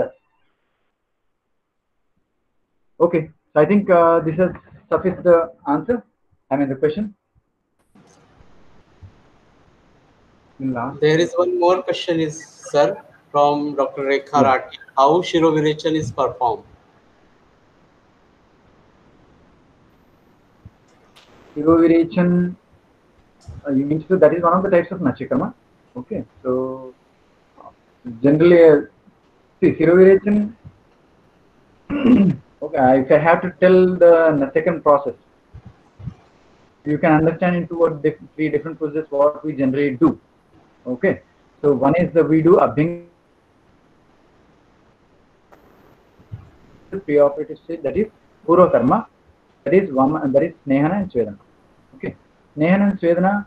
okay, so I think this has sufficed the answer. The question. There is one more question, sir, from Dr. Rekha Rathi. How Shirovirechan is performed? Shirovirechan, you mean to, that is one of the types of Natyakarma. Okay, so generally, see, Shirovirechan, okay, if I have to tell the Natyakarma process, you can understand into what three different processes what we generally do. Okay, so one is we do Abhyanga preoperative stage, that is Purva Karma, that is Snehana and Swedana. Okay, Snehana and Swedana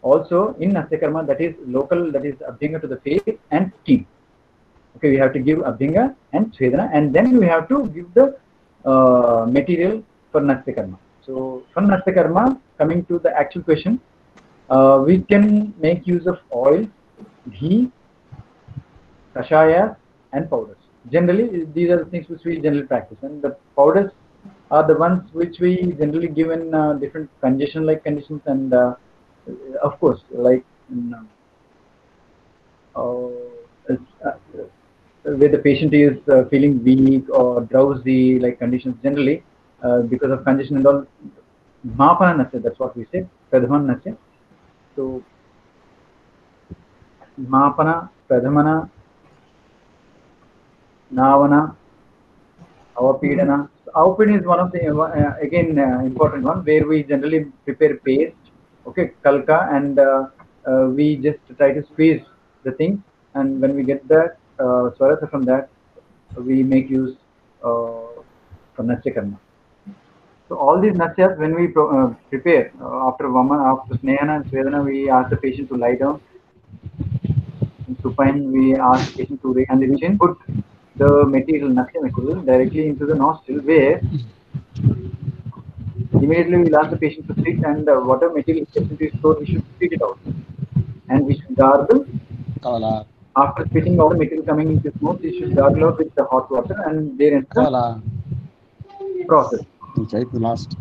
also in Natyakarma, that is local, that is Abhyanga to the face and skin. Okay, we have to give Abhyanga and Swedana, and then we have to give the material for Natyakarma. So from Natyakarma, coming to the actual question, we can make use of oil, ghee, kashaya, and powders. Generally, these are the things which we generally practice, and the powders are the ones which we generally give in different congestion-like conditions, and of course, like where the patient is feeling weak or drowsy, like conditions generally because of congestion and all. Mapana nasya, that's what we say, pradhamana nasya. So Mapana, Pradhamana, Navana, Avapidana. Avapidana is one of the again important one, where we generally prepare paste, okay, kalka, and we just try to squeeze the thing, and when we get that swarasa from that, we make use for Nasya Karma. So all these nasyas, when we prepare after Vamana, after Snehana and Swedana, we ask the patient to lie down. In supine, we ask the patient to, and we can put the material, nasya material, directly into the nostril, where Immediately we'll ask the patient to sit, and whatever material gets into his throat, we should spit it out. And we should gargle. After spitting out the material coming into his mouth, we should gargle out with the hot water, and there ends the process. Okay, the last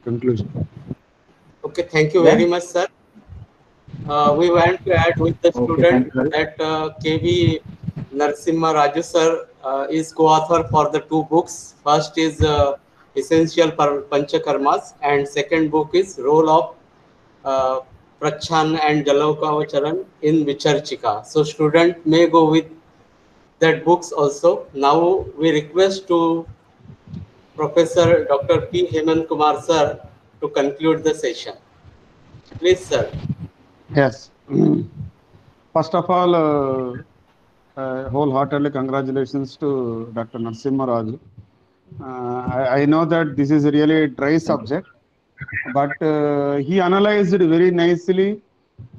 conclusion. Okay, thank you very much, sir. We want to add with the student that KV Narasimha Raju sir is co-author for the 2 books. First is Essential Panchakarmas, and second book is Role of Prachan and Jalokavacharan in Vicharchika. So student may go with that books also. Now we request to Professor Dr. P. Hemant Kumar sir to conclude the session. Please, sir. Yes. First of all, wholeheartedly congratulations to Dr. Narasimha Raju. I know that this is really a dry subject, but he analyzed it very nicely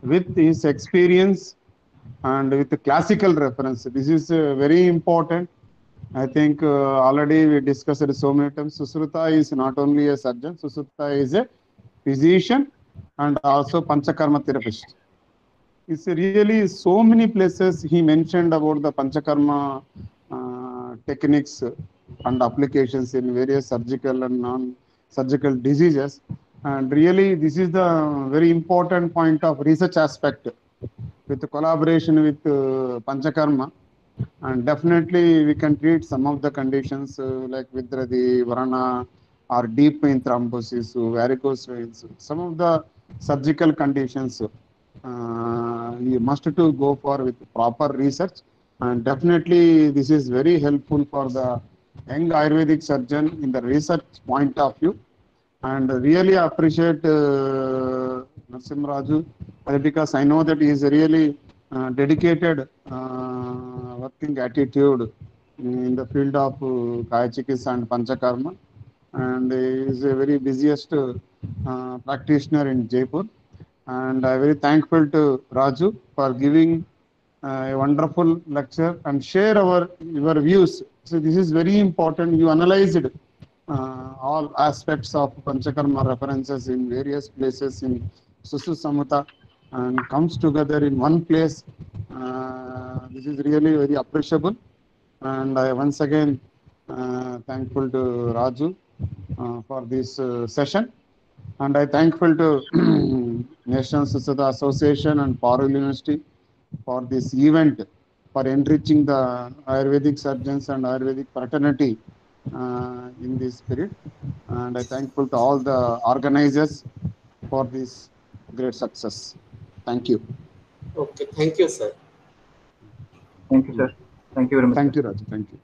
with his experience and with the classical reference. This is very important. I think already we discussed it so many times. Susruta is not only a surgeon, Susruta is a physician and also Panchakarma therapist. It's really so many places he mentioned about the Panchakarma techniques and applications in various surgical and non-surgical diseases. And really, this is the very important point of research aspect with the collaboration with Panchakarma. And definitely, we can treat some of the conditions like Vidradi, Varana, or deep vein thrombosis, varicose veins, some of the surgical conditions. You must to go for with proper research, and definitely this is very helpful for the young Ayurvedic surgeon in the research point of view. And really appreciate Narasimha Raju because I know that he is really dedicated working attitude in the field of Kaya Chikitsa and Panchakarma, and he is a very busiest practitioner in Jaipur. And I am very thankful to Raju for giving a wonderful lecture and share your views. So this is very important. You analyzed all aspects of Panchakarma references in various places in Susu Samhita and comes together in one place. This is really very appreciable. And I once again thankful to Raju for this session. And I thankful to National Susruta Association and Parul University for this event, for enriching the Ayurvedic surgeons and Ayurvedic fraternity in this spirit. And I thankful to all the organizers for this great success. Thank you. Okay, thank you, sir. Thank you, sir. Thank you very much. Thank you, Raju. Thank you.